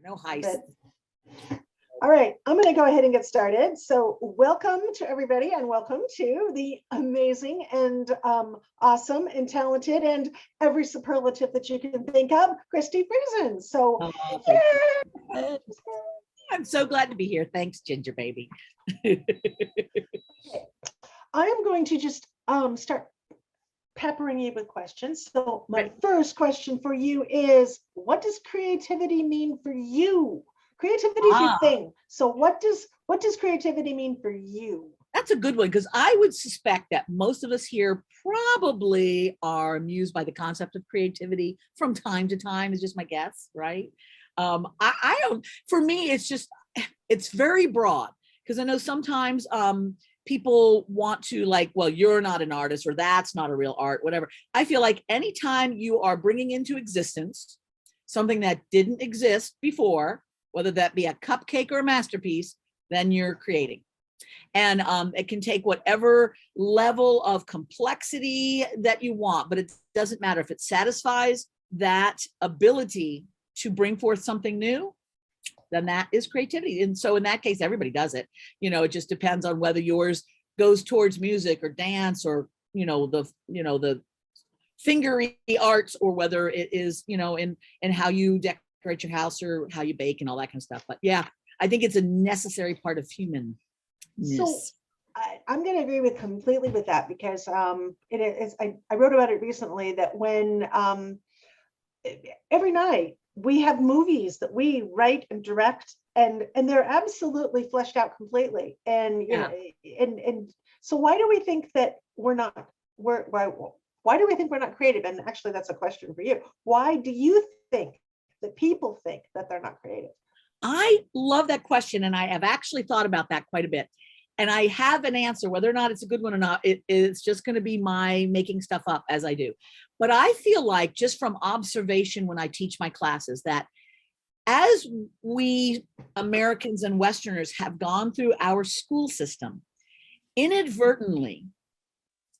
No heist. But, all right, I'm going to go ahead and get started. So welcome to everybody, and welcome to the amazing and awesome and talented and every superlative that you can think of, Christi Friesen. So I'm so glad to be here. Thanks, Ginger Baby. I am going to just start peppering you with questions. So my first question for you is, what does creativity mean for you? Creativity is your thing. So what does creativity mean for you? That's a good one, because I would suspect that most of us here probably are amused by the concept of creativity from time to time, is just my guess, right? I don't, for me, it's very broad, because I know sometimes people want to like, well, you're not an artist, or that's not a real art, whatever. I feel like anytime you are bringing into existence something that didn't exist before, whether that be a cupcake or a masterpiece, then you're creating. And it can take whatever level of complexity that you want, but it doesn't matter if it satisfies that ability to bring forth something new, then that is creativity. And so in that case, everybody does it. It just depends on whether yours goes towards music or dance or, the fingery arts, or whether it is, in how you decorate your house or how you bake and all that kind of stuff. But yeah, I think it's a necessary part of humanness. So I'm going to agree completely with that, because it is. I wrote about it recently that when every night we have movies that we write and direct, and they're absolutely fleshed out completely. And and so why do we think that we're not? Why do we think we're not creative? And actually, that's a question for you. Why do you think that people think that they're not creative? I love that question, and I have actually thought about that quite a bit. And I have an answer. Whether or not it's a good one or not, it's just going to be my making stuff up as I do. But I feel like, just from observation when I teach my classes, that as we Americans and Westerners have gone through our school system, inadvertently,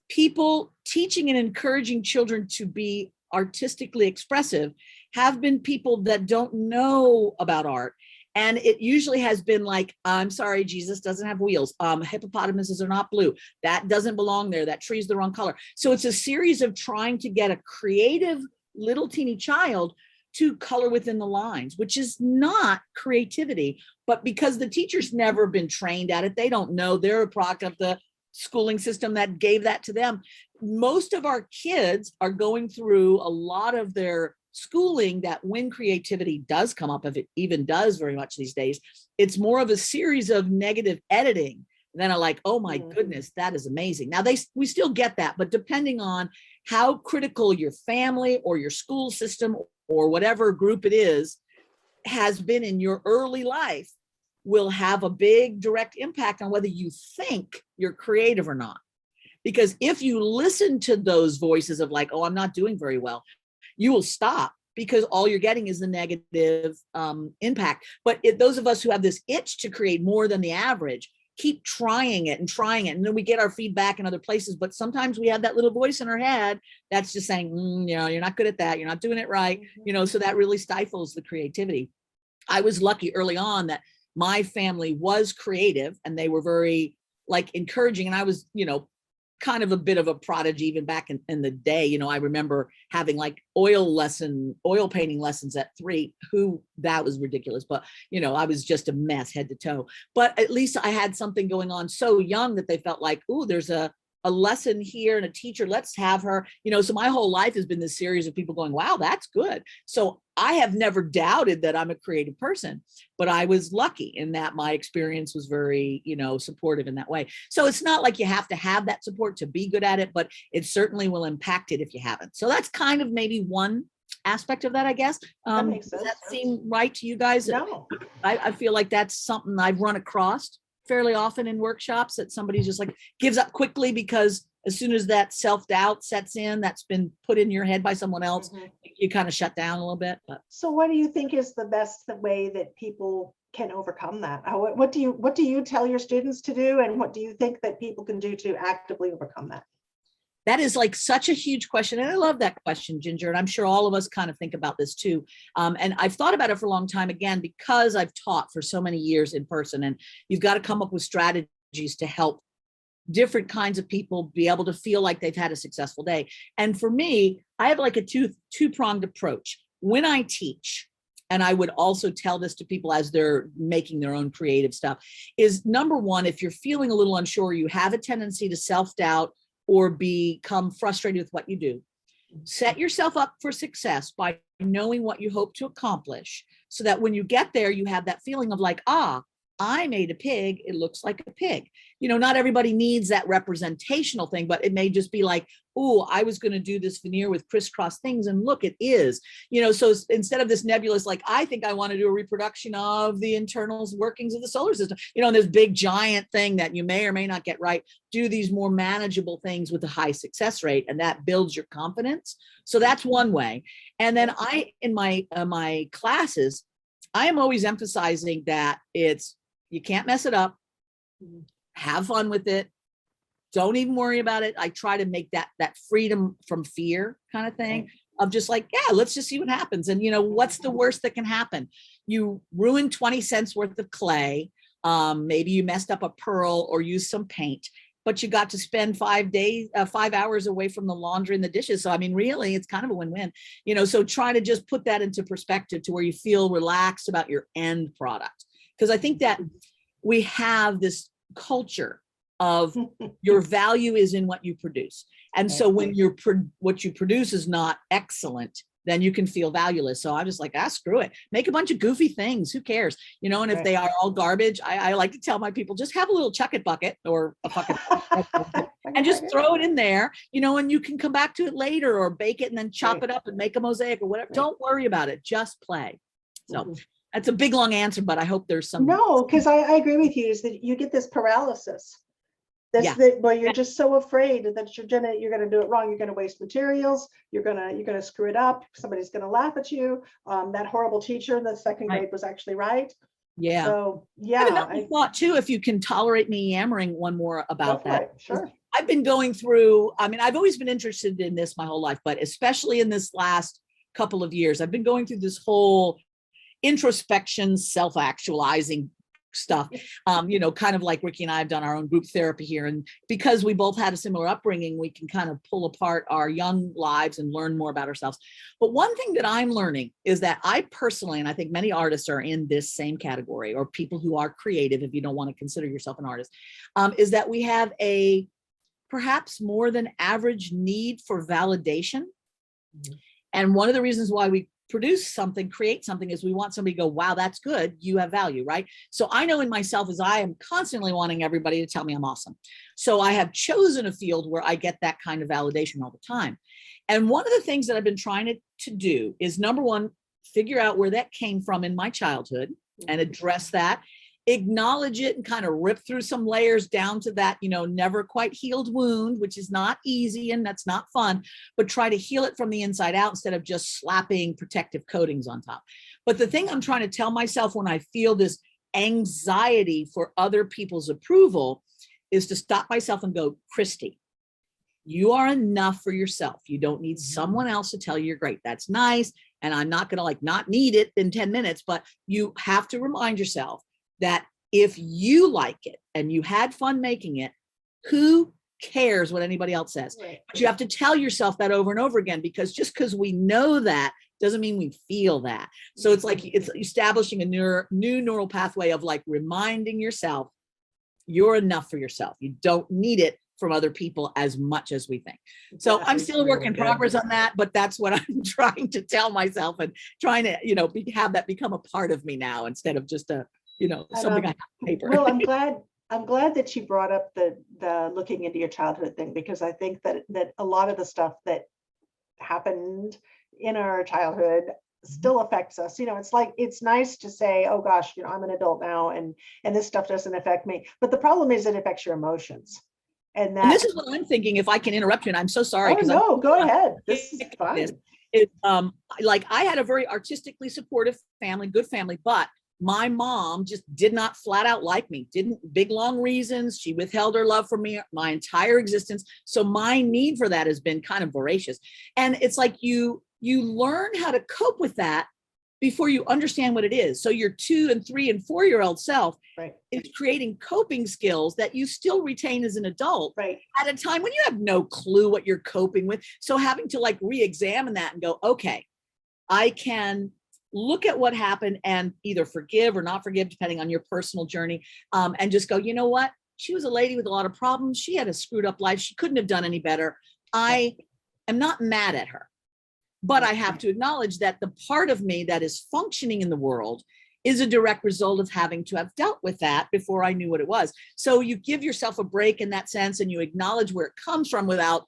people teaching and encouraging children to be artistically expressive have been people that don't know about art. And it usually has been like, I'm sorry, Jesus doesn't have wheels. Hippopotamuses are not blue. That doesn't belong there. That tree's the wrong color. So it's a series of trying to get a creative little teeny child to color within the lines, which is not creativity. But because the teacher's never been trained at it, they don't know. They're a product of the schooling system that gave that to them. Most of our kids are going through a lot of their schooling that when creativity does come up, if it even does very much these days, it's more of a series of negative editing than a like, oh my goodness, that is amazing. Now we still get that, but depending on how critical your family or your school system or whatever group it is has been in your early life, will have a big direct impact on whether you think you're creative or not. Because if you listen to those voices of like, oh, I'm not doing very well, you will stop, because all you're getting is the negative impact. But those of us who have this itch to create more than the average keep trying it. And then we get our feedback in other places. But sometimes we have that little voice in our head that's just saying, you're not good at that. You're not doing it right. So that really stifles the creativity. I was lucky early on that my family was creative, and they were very like encouraging. And I was, kind of a bit of a prodigy even back in the day. I remember having like oil painting lessons at 3. That was ridiculous. But, I was just a mess head to toe. But at least I had something going on so young that they felt like, oh, there's a lesson here and a teacher, let's have her. So my whole life has been this series of people going, wow, that's good. So I have never doubted that I'm a creative person, but I was lucky in that my experience was very, supportive in that way. So it's not like you have to have that support to be good at it, but it certainly will impact it if you haven't. So that's kind of maybe one aspect of that, I guess. That makes sense. Does that seem right to you guys? No. I feel like that's something I've run across fairly often in workshops, that somebody just like gives up quickly, because as soon as that self-doubt sets in, that's been put in your head by someone else, you kind of shut down a little bit. But so what do you think is the best way that people can overcome that? What do you tell your students to do, and what do you think that people can do to actively overcome that? That is like such a huge question. And I love that question, Ginger. And I'm sure all of us kind of think about this too. And I've thought about it for a long time, again, because I've taught for so many years in person, and you've got to come up with strategies to help different kinds of people be able to feel like they've had a successful day. And for me, I have like a two-pronged approach. When I teach, and I would also tell this to people as they're making their own creative stuff, is number one, if you're feeling a little unsure, you have a tendency to self-doubt or become frustrated with what you do, set yourself up for success by knowing what you hope to accomplish, so that when you get there, you have that feeling of like, I made a pig, it looks like a pig. Not everybody needs that representational thing, but it may just be like, oh, I was going to do this veneer with crisscross things, and look, it is. So instead of this nebulous, like, I think I want to do a reproduction of the internal workings of the solar system, this big giant thing that you may or may not get right, do these more manageable things with a high success rate, and that builds your confidence. So that's one way. And then in my classes, I am always emphasizing that you can't mess it up. Have fun with it. Don't even worry about it. I try to make that freedom from fear kind of thing, of just like, yeah, let's just see what happens. And what's the worst that can happen? You ruin 20 cents worth of clay. Maybe you messed up a pearl or used some paint, but you got to spend 5 hours away from the laundry and the dishes. So, I mean, really, it's kind of a win-win, so try to just put that into perspective to where you feel relaxed about your end product. Because I think that we have this culture of your value is in what you produce. And so when what you produce is not excellent, then you can feel valueless. So I'm just like, screw it. Make a bunch of goofy things. Who cares? And if they are all garbage, I like to tell my people, just have a little chuck it bucket or a bucket and just throw it in there, and you can come back to it later or bake it and then chop it up and make a mosaic or whatever. Don't worry about it. Just play. So that's a big, long answer, but I hope there's some. No, because I agree with you, is that you get this paralysis. Where you're just so afraid that you're gonna do it wrong. You're gonna waste materials. You're gonna screw it up. Somebody's gonna laugh at you. That horrible teacher in the second grade was actually right. Yeah. So yeah. I thought too, if you can tolerate me yammering one more about that. Sure. I've been going through, I've always been interested in this my whole life, but especially in this last couple of years, I've been going through this whole introspection, self-actualizing stuff, kind of like Ricky and I have done our own group therapy here. And because we both had a similar upbringing, we can kind of pull apart our young lives and learn more about ourselves. But one thing that I'm learning is that I personally, and I think many artists are in this same category, or people who are creative, if you don't want to consider yourself an artist, is that we have a perhaps more than average need for validation. Mm-hmm. And one of the reasons why we create something is we want somebody to go, wow, that's good. You have value, right? So I know in myself is I am constantly wanting everybody to tell me I'm awesome. So I have chosen a field where I get that kind of validation all the time. And one of the things that I've been trying to do is, number one, figure out where that came from in my childhood and address that, acknowledge it, and kind of rip through some layers down to that, never quite healed wound, which is not easy and that's not fun, but try to heal it from the inside out instead of just slapping protective coatings on top. But the thing I'm trying to tell myself when I feel this anxiety for other people's approval is to stop myself and go, Christi, you are enough for yourself. You don't need someone else to tell you you're great. That's nice. And I'm not going to not need it in 10 minutes, but you have to remind yourself that if you like it and you had fun making it, who cares what anybody else says? Right. But you have to tell yourself that over and over again, because just because we know that doesn't mean we feel that. So it's like it's establishing a new neural pathway of reminding yourself you're enough for yourself. You don't need it from other people as much as we think. So I'm still a work in progress on that, but that's what I'm trying to tell myself and trying to, have that become a part of me now instead of just something I have on paper. Well, I'm glad that you brought up the looking into your childhood thing, because I think that a lot of the stuff that happened in our childhood still affects us. It's nice to say, oh gosh, I'm an adult now and this stuff doesn't affect me. But the problem is it affects your emotions. And this is what I'm thinking, if I can interrupt you, and I'm so sorry. Oh, no, go ahead. This is fine. I had a very artistically supportive family, good family, but my mom just did not flat out like me, didn't, big long reasons. She withheld her love from me my entire existence. So my need for that has been kind of voracious. And it's like you learn how to cope with that before you understand what it is. So your 2 and 3 and 4-year-old self is creating coping skills that you still retain as an adult at a time when you have no clue what you're coping with. So having to like re-examine that and go, okay, I can look at what happened and either forgive or not forgive, depending on your personal journey, and just go, you know what? She was a lady with a lot of problems. She had a screwed up life. She couldn't have done any better. I am not mad at her. But I have to acknowledge that the part of me that is functioning in the world is a direct result of having to have dealt with that before I knew what it was. So you give yourself a break in that sense, and you acknowledge where it comes from without,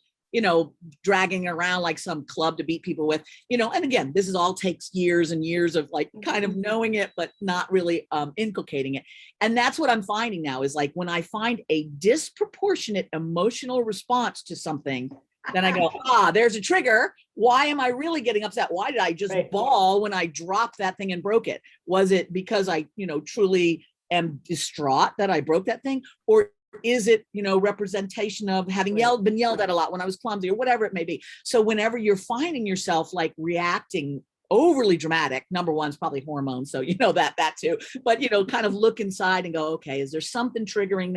dragging around like some club to beat people with, and again, this is all takes years and years of like kind of knowing it, but not really inculcating it. And that's what I'm finding now is like when I find a disproportionate emotional response to something, then I go, there's a trigger. Why am I really getting upset? Why did I just bawl when I dropped that thing and broke it? Was it because I, truly am distraught that I broke that thing? Or is it, representation of having been yelled at a lot when I was clumsy or whatever it may be? So whenever you're finding yourself like reacting overly dramatic, number one is probably hormones. So, that too, but, kind of look inside and go, okay, is there something triggering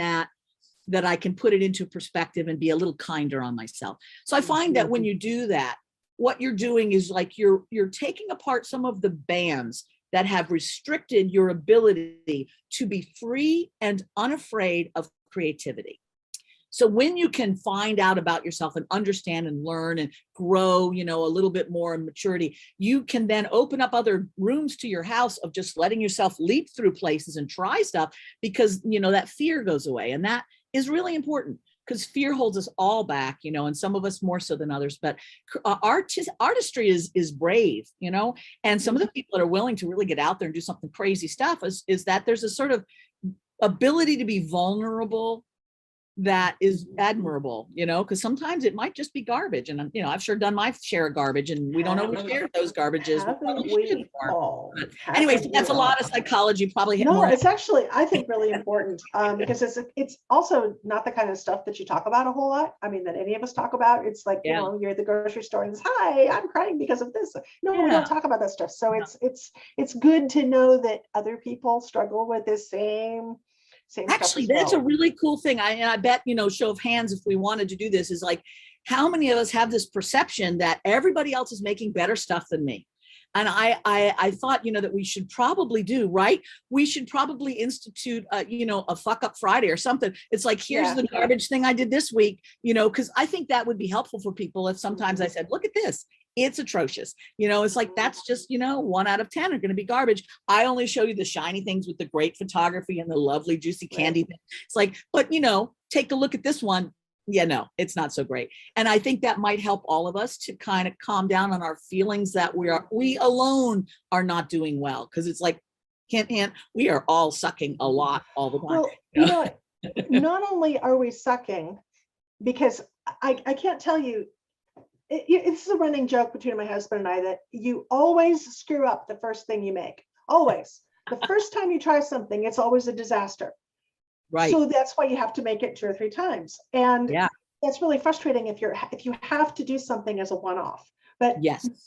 that I can put it into perspective and be a little kinder on myself. So I find that when you do that, what you're doing is like you're taking apart some of the bands that have restricted your ability to be free and unafraid of creativity. So when you can find out about yourself and understand and learn and grow, a little bit more in maturity, you can then open up other rooms to your house of just letting yourself leap through places and try stuff because, that fear goes away. And that is really important because fear holds us all back, and some of us more so than others. But artistry is brave, and some of the people that are willing to really get out there and do something crazy stuff is that there's a sort of ability to be vulnerable that is admirable, because sometimes it might just be garbage. And, I've sure done my share of garbage and we don't always share those garbages. Anyway, that's a lot of psychology, probably. No, it's actually, I think, really important because it's also not the kind of stuff that you talk about a whole lot. I mean, that any of us talk about. It's like, you're at the grocery store and it's, hi, I'm crying because of this. No, we don't talk about that stuff. So it's good to know that other people struggle with this same Actually, that's a really cool thing. I bet, show of hands, if we wanted to do this, is like, how many of us have this perception that everybody else is making better stuff than me? And I thought, that we should probably do, right? We should probably institute, a fuck up Friday or something. It's like, here's the garbage thing I did this week, because I think that would be helpful for people if sometimes I said, look at this. It's atrocious. It's like, that's just, 1 out of 10 are going to be garbage. I only show you the shiny things with the great photography and the lovely juicy candy thing. It's like, but, take a look at this one. Yeah, no, it's not so great. And I think that might help all of us to kind of calm down on our feelings that we alone are not doing well. Cause it's like, hint, hint, we are all sucking a lot all the time. Well, not only are we sucking, because I can't tell you, it's a running joke between my husband and I that you always screw up the first thing you make. Always. The first time you try something, it's always a disaster. Right. So that's why you have to make it 2 or 3 times. And that's really frustrating if you have to do something as a one-off. But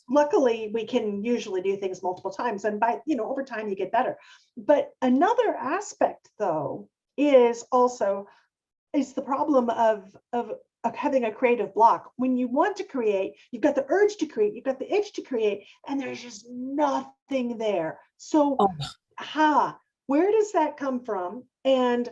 luckily we can usually do things multiple times. And by, over time you get better. But another aspect though is the problem of having a creative block. When you want to create, you've got the urge to create, you've got the itch to create, and there's just nothing there. So, where does that come from? And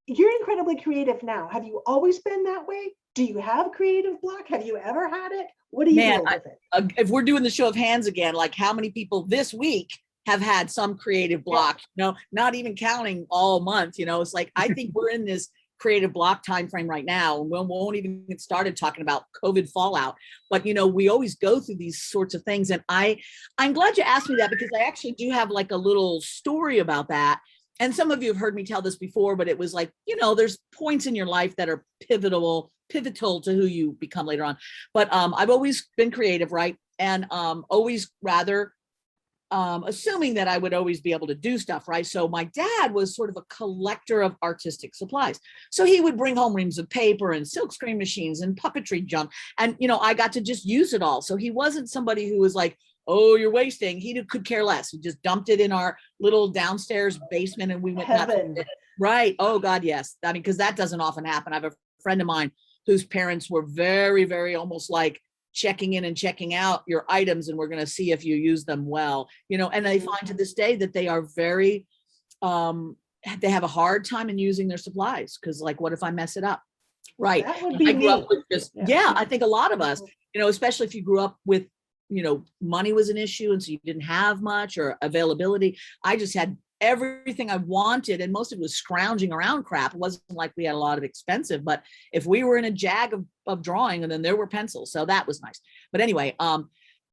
you're incredibly creative now. Have you always been that way? Do you have creative block? Have you ever had it? What do you do with it? If we're doing the show of hands again, like how many people this week have had some creative block, not even counting all month, it's like, I think we're in this creative block time frame right now, and we won't even get started talking about COVID fallout. But we always go through these sorts of things, and I'm glad you asked me that, because I actually do have like a little story about that. And some of you have heard me tell this before, but it was like, there's points in your life that are pivotal to who you become later on. But I've always been creative, right? And always rather assuming that I would always be able to do stuff, right? So my dad was sort of a collector of artistic supplies. So he would bring home reams of paper and silk screen machines and puppetry junk. And, I got to just use it all. So he wasn't somebody who was like, oh, you're wasting. He could care less. We just dumped it in our little downstairs basement and we went nuts. Right. Oh God, yes. I mean, because that doesn't often happen. I have a friend of mine whose parents were very, very almost like checking in and checking out your items, and we're going to see if you use them well, and I find to this day that they are very, they have a hard time in using their supplies because like, what if I mess it up? Right. That would be I grew me. up with just, I think a lot of us, especially if you grew up with, money was an issue and so you didn't have much or availability. I just had everything I wanted, and most of it was scrounging around crap. It wasn't like we had a lot of expensive, but if we were in a jag of drawing, and then there were pencils, so that was nice. But anyway,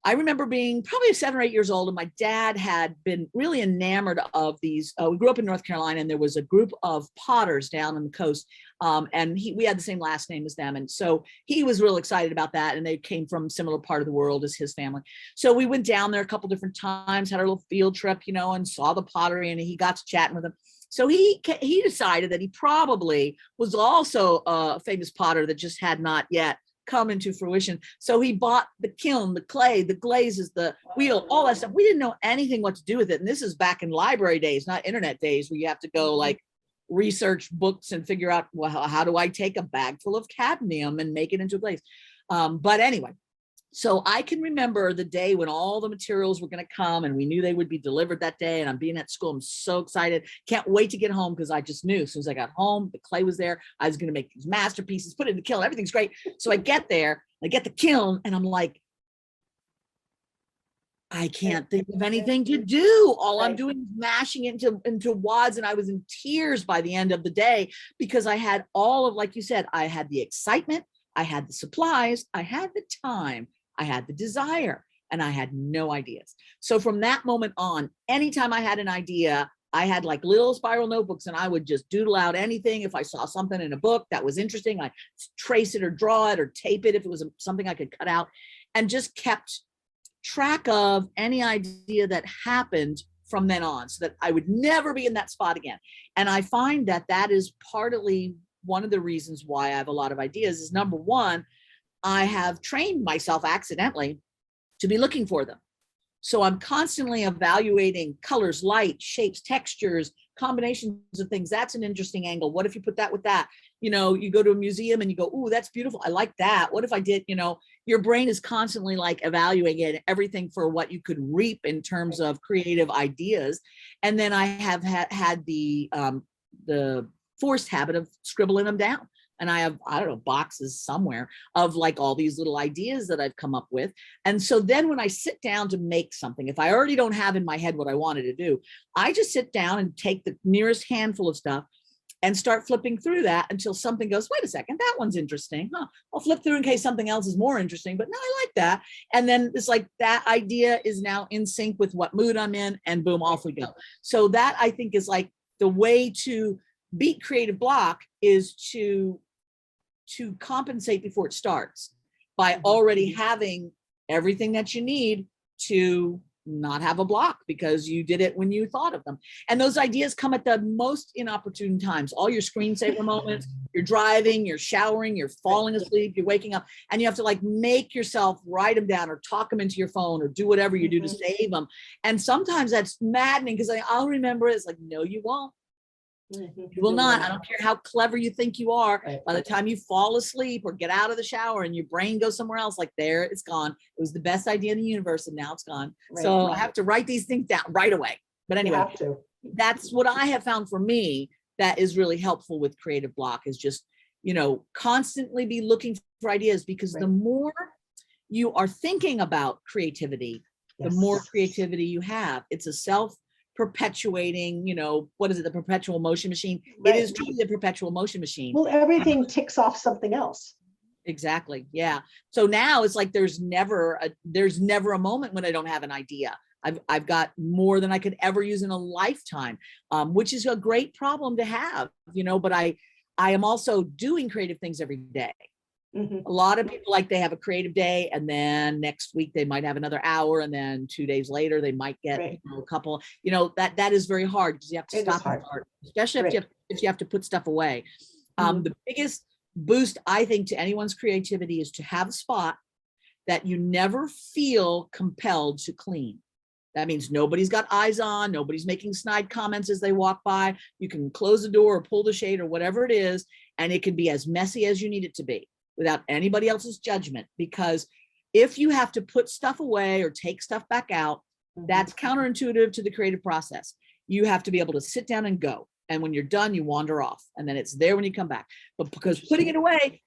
I remember being probably 7 or 8 years old, and my dad had been really enamored of these. We grew up in North Carolina, and there was a group of potters down on the coast, and we had the same last name as them, and so he was real excited about that. And they came from a similar part of the world as his family. So we went down there a couple different times, had our little field trip, and saw the pottery, and he got to chatting with them. So he decided that he probably was also a famous potter that just had not yet come into fruition. So he bought the kiln, the clay, the glazes, the wheel, all that stuff. We didn't know anything what to do with it. And this is back in library days, not internet days, where you have to go like research books and figure out, well, how do I take a bag full of cadmium and make it into a glaze? But anyway, so I can remember the day when all the materials were going to come and we knew they would be delivered that day. And I'm being at school. I'm so excited. Can't wait to get home because I just knew as soon as I got home, the clay was there. I was going to make these masterpieces, put it in the kiln. Everything's great. So I get there, I get the kiln, and I'm like, I can't think of anything to do. All I'm doing is mashing it into wads. And I was in tears by the end of the day because I had all of, like you said, I had the excitement, I had the supplies, I had the time, I had the desire, and I had no ideas. So from that moment on, anytime I had an idea, I had like little spiral notebooks and I would just doodle out anything. If I saw something in a book that was interesting, I trace it or draw it or tape it if it was something I could cut out, and just kept track of any idea that happened from then on so that I would never be in that spot again. And I find that that is partly one of the reasons why I have a lot of ideas is, number one, I have trained myself accidentally to be looking for them. So I'm constantly evaluating colors, light, shapes, textures, combinations of things. That's an interesting angle. What if you put that with that? You go to a museum and you go, ooh, that's beautiful. I like that. What if I did, your brain is constantly like evaluating everything for what you could reap in terms of creative ideas. And then I have had the forced habit of scribbling them down. And I have, I don't know, boxes somewhere of like all these little ideas that I've come up with. And so then when I sit down to make something, if I already don't have in my head what I wanted to do, I just sit down and take the nearest handful of stuff and start flipping through that until something goes, wait a second, that one's interesting. I'll flip through in case something else is more interesting, but no, I like that. And then it's like that idea is now in sync with what mood I'm in, and boom, off we go. So that I think is like the way to beat creative block is to compensate before it starts by already having everything that you need to not have a block because you did it when you thought of them. And those ideas come at the most inopportune times. All your screensaver moments, you're driving, you're showering, you're falling asleep, you're waking up, and you have to like make yourself write them down or talk them into your phone or do whatever you do to save them. And sometimes that's maddening because I'll remember it. It's like, no, you won't. You will not. I don't care how clever you think you are. By the time you fall asleep or get out of the shower and your brain goes somewhere else, like there, it's gone. It was the best idea in the universe and now it's gone. So I have to write these things down right away. But anyway, that's what I have found for me that is really helpful with creative block is just, constantly be looking for ideas because the more you are thinking about creativity, the more creativity you have. It's a self-perpetuating, what is it, the perpetual motion machine? It is truly the perpetual motion machine. Well, everything ticks off something else. Exactly. Yeah. So now it's like there's never a moment when I don't have an idea. I've got more than I could ever use in a lifetime, which is a great problem to have, but I am also doing creative things every day. Mhm. A lot of people, like, they have a creative day, and then next week they might have another hour, and then 2 days later they might get Right. a couple. That is very hard because you have to It is stop and hard. start, especially Right. if you have to put stuff away. Mhm. The biggest boost, I think, to anyone's creativity is to have a spot that you never feel compelled to clean. That means nobody's got eyes on, nobody's making snide comments as they walk by. You can close the door or pull the shade or whatever it is, and it can be as messy as you need it to be without anybody else's judgment. Because if you have to put stuff away or take stuff back out, Mhm. that's counterintuitive to the creative process. You have to be able to sit down and go. And when you're done, you wander off, and then it's there when you come back. But because putting it away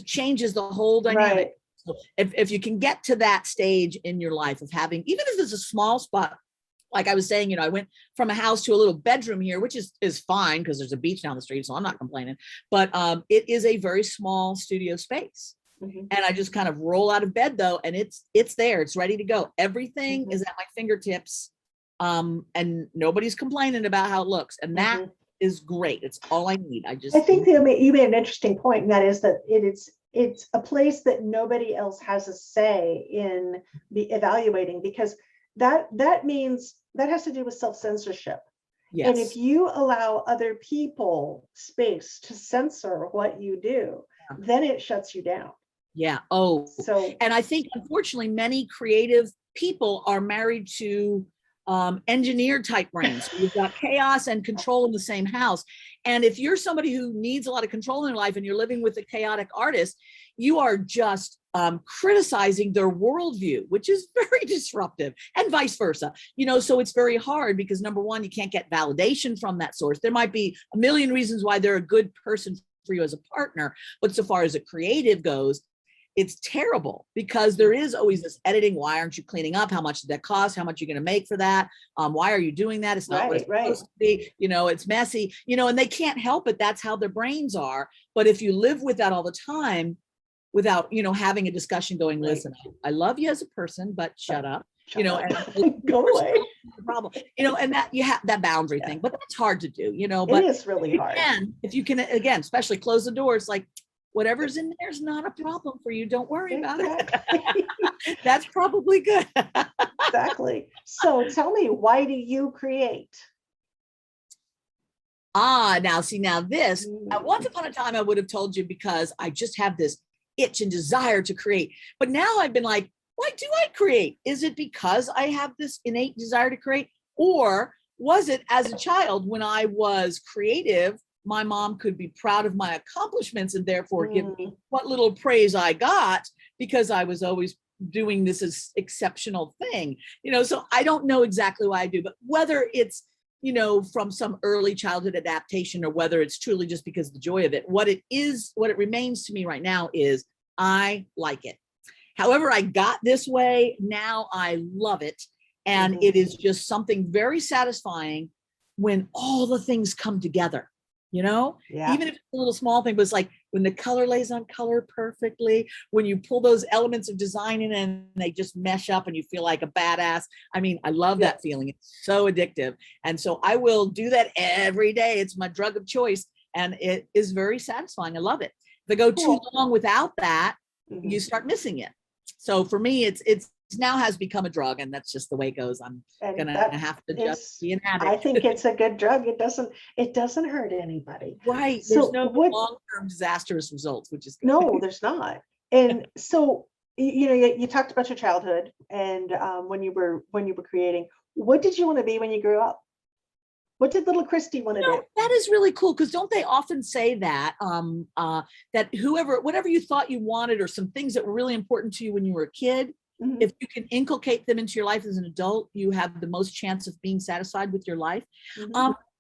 changes the whole dynamic. Right. So if you can get to that stage in your life of having, even if it's a small spot, like I was saying, I went from a house to a little bedroom here, which is fine because there's a beach down the street, so I'm not complaining. But it is a very small studio space. Mhm. And I just kind of roll out of bed though, and it's there, it's ready to go. Everything Mhm. is at my fingertips, and nobody's complaining about how it looks, and that Mhm. is great. It's all I need. I think you made an interesting point, and that is that it's a place that nobody else has a say in the evaluating, because that means that has to do with self-censorship. And if Yes. you allow other people space to censor what you do, then it shuts you down. Yeah. Oh, So and I think unfortunately many creative people are married to engineer type brains. So you've got chaos and control in the same house. And if you're somebody who needs a lot of control in their life and you're living with a chaotic artist, you are just criticizing their worldview, which is very disruptive, and vice versa. So it's very hard because, number one, you can't get validation from that source. There might be a million reasons why they're a good person for you as a partner, but so far as a creative goes, it's terrible because there is always this editing. Why aren't you cleaning up? How much did that cost? How much are you going to make for that? Why are you doing that? It's not what it's supposed to be. It's messy, and they can't help it. That's how their brains are. But if you live with that all the time without, having a discussion going, listen, I love you as a person, but shut up, and go away. The problem, and that you have that boundary thing, but that's hard to do, It but is really hard. if you can, again, especially close the door, it's like, whatever's in there is not a problem for you. Don't worry about it. That's probably good. Exactly. So tell me, why do you create? Now this, once upon a time, I would have told you because I just have this itch and desire to create. But now I've been like, why do I create? Is it because I have this innate desire to create? Or was it as a child when I was creative, my mom could be proud of my accomplishments and therefore give me what little praise I got because I was always doing this exceptional thing, so I don't know exactly why I do, but whether it's, from some early childhood adaptation or whether it's truly just because of the joy of it, what it remains to me right now is I like it. However I got this way, now I love it. And it is just something very satisfying when all the things come together. Even if it's a little small thing, but it's like when the color lays on color perfectly, when you pull those elements of design in and they just mesh up and you feel like a badass. I mean, I love that feeling. It's so addictive. And so I will do that every day. It's my drug of choice and it is very satisfying. I love it. If I go too long without that, you start missing it. So for me, it's now has become a drug, and that's just the way it goes. I'm gonna have to just be an addict. I think it's a good drug. It doesn't hurt anybody. Right. There's no long-term disastrous results, which is good. No, there's not. And so you talked about your childhood and when you were creating. What did you want to be when you grew up? What did little Christi want to do? That is really cool because don't they often say that that whatever you thought you wanted or some things that were really important to you when you were a kid, if you can inculcate them into your life as an adult, you have the most chance of being satisfied with your life.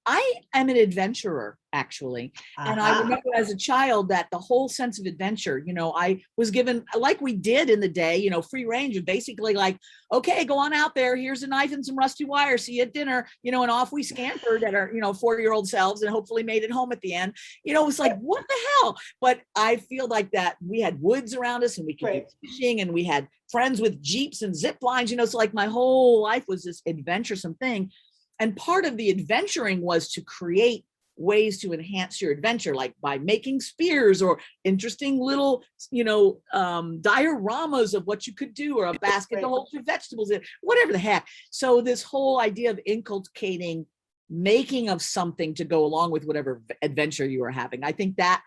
I am an adventurer, actually. And I remember as a child that the whole sense of adventure, I was given, like we did in the day, free range of basically like, okay, go on out there. Here's a knife and some rusty wire. See you at dinner, and off we scampered at our, 4-year-old selves and hopefully made it home at the end. It was like, what the hell? But I feel like that we had woods around us and we could do fishing and we had friends with Jeeps and zip lines, so like my whole life was this adventuresome thing. And part of the adventuring was to create ways to enhance your adventure, like by making spears or interesting little, dioramas of what you could do, or a basket to hold your vegetables in, whatever the heck. So this whole idea of inculcating making of something to go along with whatever adventure you are having, I think that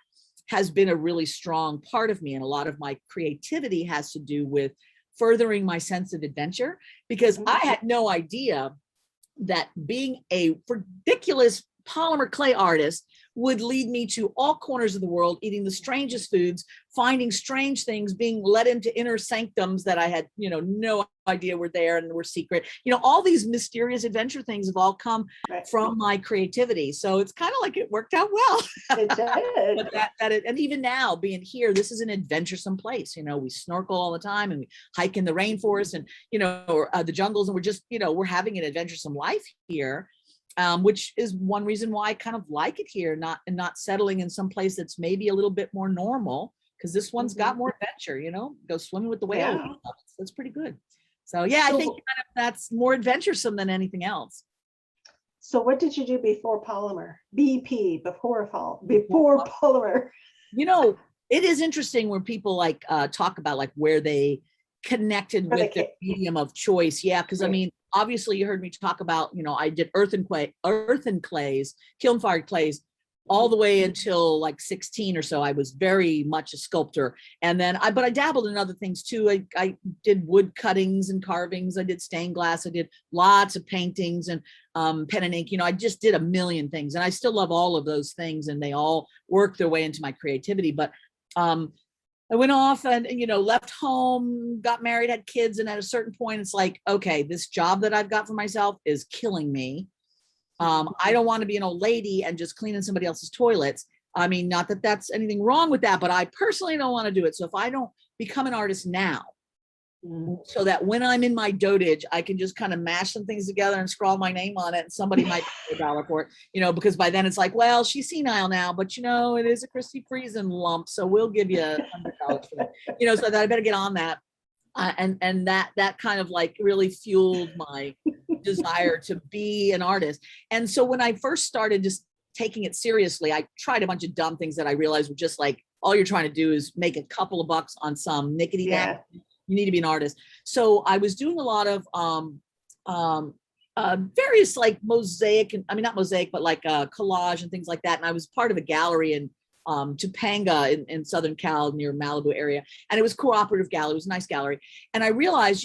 has been a really strong part of me. And a lot of my creativity has to do with furthering my sense of adventure, because I had no idea that being a ridiculous polymer clay artist would lead me to all corners of the world, eating the strangest foods, finding strange things, being led into inner sanctums that I had, no idea were there and were secret. All these mysterious adventure things have all come from my creativity. So it's kind of like it worked out well. It did. But and even now being here, this is an adventuresome place. We snorkel all the time and we hike in the rainforest and, the jungles, and we're just, we're having an adventuresome life here. Which is one reason why I kind of like it here, not settling in some place that's maybe a little bit more normal, because this one's got more adventure, go swimming with the whale. Yeah. That's pretty good. So yeah, I think kind of that's more adventuresome than anything else. So what did you do before polymer? BP, before polymer. It is interesting when people talk about like where they connected with their medium of choice. Yeah, because I mean, obviously you heard me talk about, I did earthen clays, kiln fired clays, all the way until like 16 or so. I was very much a sculptor. And then but I dabbled in other things too. I did wood cuttings and carvings. I did stained glass. I did lots of paintings and pen and ink. I just did a million things, and I still love all of those things, and they all work their way into my creativity. But I went off and, left home, got married, had kids. And at a certain point, it's like, okay, this job that I've got for myself is killing me. I don't want to be an old lady and just cleaning somebody else's toilets. I mean, not that that's anything wrong with that, but I personally don't want to do it. So if I don't become an artist now, so that when I'm in my dotage, I can just kind of mash some things together and scrawl my name on it, and somebody might pay $1 for it, because by then it's like, well, she's senile now, but it is a Christi Friesen lump, so we'll give you $100 for that. So that I better get on that. And that kind of like really fueled my desire to be an artist. And so when I first started just taking it seriously, I tried a bunch of dumb things that I realized were just like, all you're trying to do is make a couple of bucks on some nickety knack. You need to be an artist. So I was doing a lot of various like mosaic, and I mean, not mosaic, but like collage and things like that. And I was part of a gallery in Topanga in Southern Cal near Malibu area. And it was a cooperative gallery. It was a nice gallery. And I realized,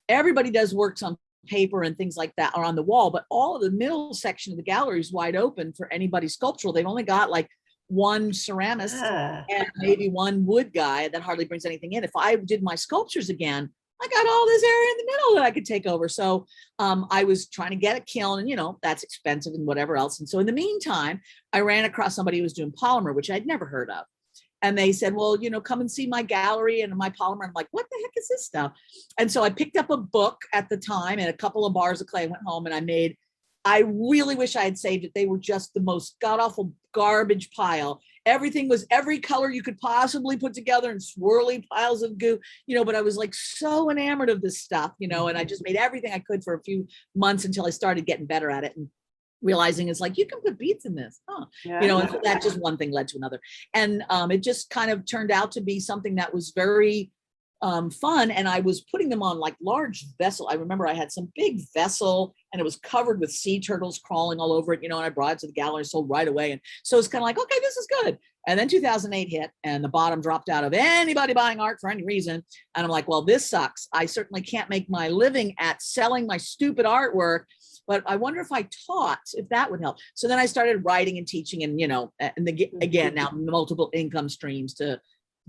everybody does works on paper and things like that are on the wall, but all of the middle section of the gallery is wide open for anybody sculptural. They've only got like one ceramist and maybe one wood guy that hardly brings anything in. If I did my sculptures again, I got all this area in the middle that I could take over. So I was trying to get a kiln, and that's expensive and whatever else. And so in the meantime, I ran across somebody who was doing polymer, which I'd never heard of. And they said, well, come and see my gallery and my polymer. I'm like, what the heck is this stuff? And so I picked up a book at the time and a couple of bars of clay, went home, and I really wish I had saved it. They were just the most god-awful garbage pile. Everything was every color you could possibly put together in swirly piles of goo, but I was like so enamored of this stuff, and I just made everything I could for a few months until I started getting better at it and realizing it's like, you can put beads in this, and so that just one thing led to another. And it just kind of turned out to be something that was very fun. And I was putting them on like large vessel. I remember I had some big vessel and it was covered with sea turtles crawling all over it, and I brought it to the gallery, sold right away. And so it's kind of like, okay, this is good. And then 2008 hit and the bottom dropped out of anybody buying art for any reason. And I'm like, well, this sucks. I certainly can't make my living at selling my stupid artwork, but I wonder if I taught, if that would help. So then I started writing and teaching, and, again, now multiple income streams to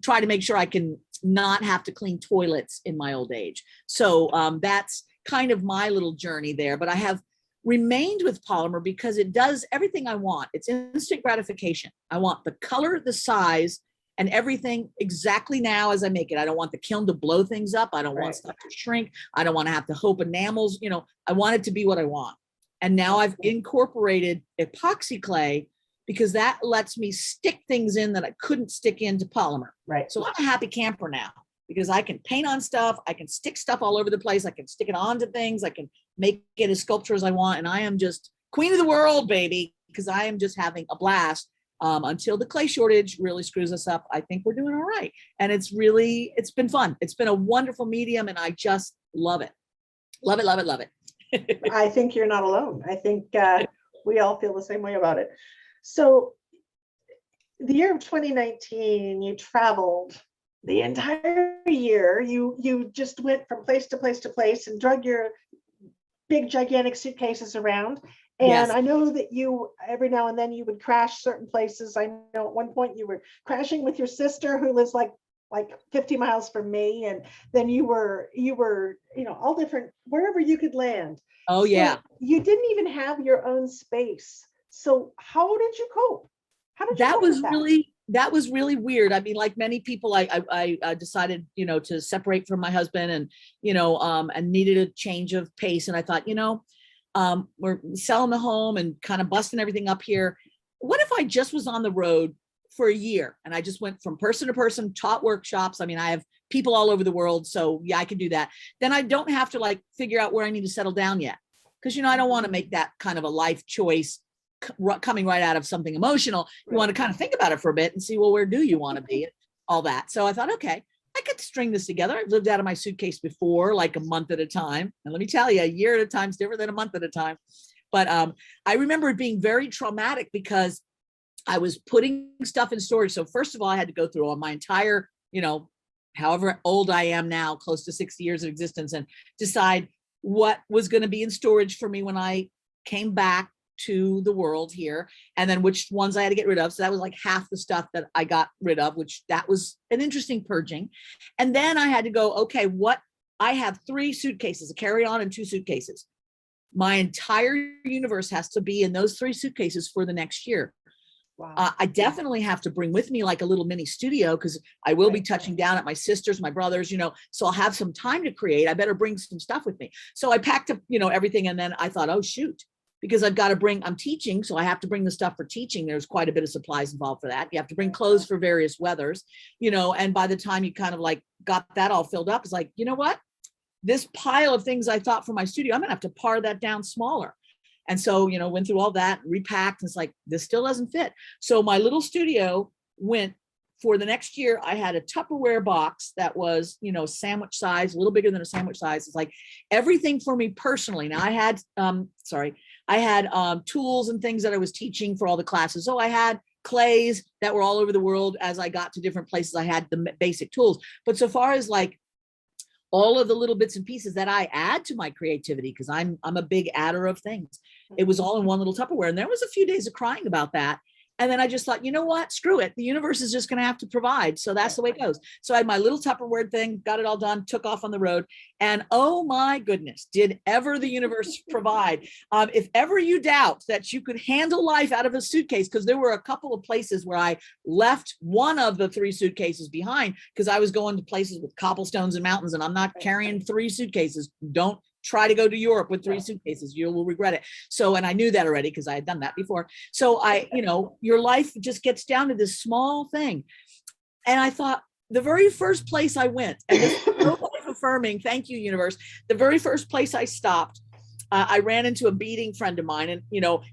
try to make sure I can not have to clean toilets in my old age. So that's kind of my little journey there. But I have remained with polymer because it does everything I want. It's instant gratification. I want the color, the size, and everything exactly now as I make it. I don't want the kiln to blow things up. I don't want stuff to shrink. I don't want to have to hope enamels. I want it to be what I want. And now I've incorporated epoxy clay because that lets me stick things in that I couldn't stick into polymer. Right. So I'm a happy camper now because I can paint on stuff. I can stick stuff all over the place. I can stick it onto things. I can make it as sculpture as I want. And I am just queen of the world, baby. because I am just having a blast. Until the clay shortage really screws us up, I think we're doing all right. And it's been fun. It's been a wonderful medium, and I just love it. Love it, love it, love it. I think you're not alone. I think we all feel the same way about it. So the year of 2019, you traveled the entire year. You just went from place to place to place and drug your big, gigantic suitcases around. And Yes. I know that you, every now and then you would crash certain places. I know at one point you were crashing with your sister who lives like 50 miles from me. And then you were, all different, wherever you could land. Oh, So yeah. you didn't even have your own space. So how did you cope? How did you That cope was with that? really weird. I mean, like many people, I decided, to separate from my husband, and, and needed a change of pace. And I thought, we're selling the home and kind of busting everything up here. What if I just was on the road for a year and I just went from person to person, taught workshops? I mean, I have people all over the world, so yeah, I can do that. Then I don't have to figure out where I need to settle down yet. Because, I don't want to make that kind of a life choice coming right out of something emotional. You want to kind of think about it for a bit and see, well, where do you want to be? All that. So I thought, okay, I could string this together. I've lived out of my suitcase before, like a month at a time. And let me tell you, a year at a time is different than a month at a time. But I remember it being very traumatic because I was putting stuff in storage. So first of all, I had to go through all my entire, however old I am now, close to 60 years of existence, and decide what was going to be in storage for me when I came back to the world here, and then which ones I had to get rid of. So that was like half the stuff that I got rid of, which that was an interesting purging. And then I had to go, okay, I have 3 suitcases, a carry-on and 2 suitcases. My entire universe has to be in those 3 suitcases for the next year. Wow. I definitely have to bring with me like a little mini studio, because I will be touching down at my sister's, my brother's, so I'll have some time to create. I better bring some stuff with me. So I packed up, everything. And then I thought, oh, shoot, because I'm teaching, so I have to bring the stuff for teaching. There's quite a bit of supplies involved for that. You have to bring clothes for various weathers, and by the time you kind of got that all filled up, it's like, you know what? This pile of things I thought for my studio, I'm gonna have to pare that down smaller. And so, went through all that, repacked, and it's like, this still doesn't fit. So my little studio went, for the next year, I had a Tupperware box that was, sandwich size, a little bigger than a sandwich size. It's like everything for me personally. Now I had tools and things that I was teaching for all the classes. So I had clays that were all over the world. As I got to different places, I had the basic tools. But so far as all of the little bits and pieces that I add to my creativity, because I'm a big adder of things, it was all in one little Tupperware. And there was a few days of crying about that. And then I just thought, you know what? Screw it. The universe is just going to have to provide. So that's the way it goes. So I had my little Tupperware thing, got it all done, took off on the road. And oh my goodness, did ever the universe provide. If ever you doubt that you could handle life out of a suitcase, because there were a couple of places where I left one of the 3 suitcases behind because I was going to places with cobblestones and mountains, and I'm not carrying 3 suitcases. Don't try to go to Europe with 3 suitcases. You will regret it. So, and I knew that already because I had done that before. So your life just gets down to this small thing. And I thought, the very first place I went, and this is so life affirming, thank you, universe. The very first place I stopped, I ran into a beading friend of mine, and,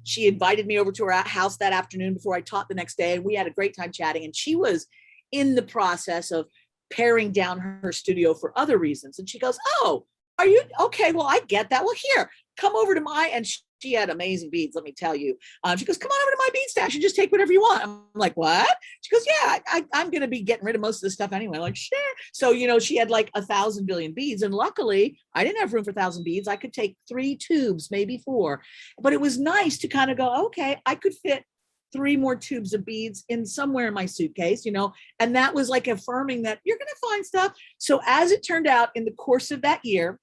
she invited me over to her house that afternoon before I taught the next day. And we had a great time chatting. And she was in the process of paring down her studio for other reasons. And she goes, oh, are you okay? Well, I get that. Well, here, come over to and she had amazing beads, let me tell you. She goes, come on over to my bead stash and just take whatever you want. I'm like, what? She goes, yeah, I'm going to be getting rid of most of this stuff anyway. I'm like, sure. So, she had like 1,000 billion beads. And luckily, I didn't have room for 1,000 beads. I could take 3 tubes, maybe 4. But it was nice to kind of go, okay, I could fit 3 more tubes of beads in somewhere in my suitcase, and that was like affirming that you're going to find stuff. So as it turned out, in the course of that year,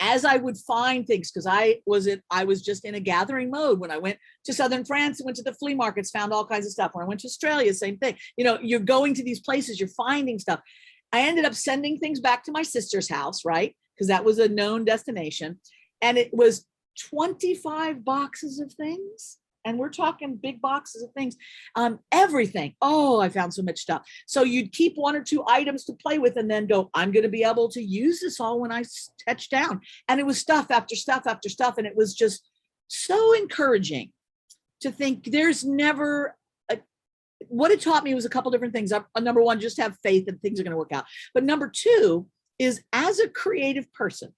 as I would find things, because I was just in a gathering mode. When I went to southern France and went to the flea markets, found all kinds of stuff. When I went to Australia, same thing. You're going to these places, you're finding stuff. I ended up sending things back to my sister's house, right? Because that was a known destination. And it was 25 boxes of things. And we're talking big boxes of things, everything. Oh, I found so much stuff. So you'd keep 1 or 2 items to play with and then go, I'm going to be able to use this all when I touch down. And it was stuff after stuff after stuff. And it was just so encouraging to think there's never what it taught me was a couple different things. Number one, just have faith that things are going to work out. But number two is, as a creative person,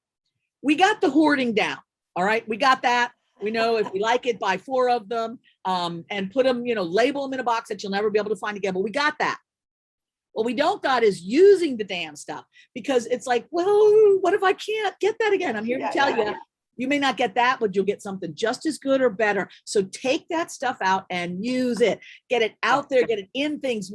we got the hoarding down. All right. We got that. We know if we like it, buy 4 of them, and put them, label them in a box that you'll never be able to find again. But we got that. What we don't got is using the damn stuff, because it's like, well, what if I can't get that again? I'm here to tell you, you may not get that, but you'll get something just as good or better. So take that stuff out and use it. Get it out there, get it in things,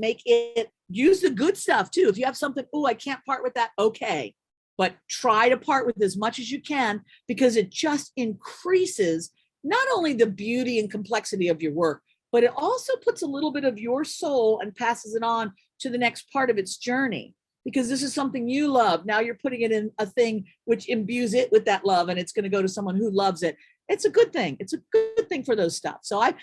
use the good stuff too. If you have something, oh, I can't part with that, okay. But try to part with as much as you can, because it just increases not only the beauty and complexity of your work, but it also puts a little bit of your soul and passes it on to the next part of its journey. Because this is something you love. Now you're putting it in a thing which imbues it with that love, and it's going to go to someone who loves it. It's a good thing. It's a good thing for those stuff. So I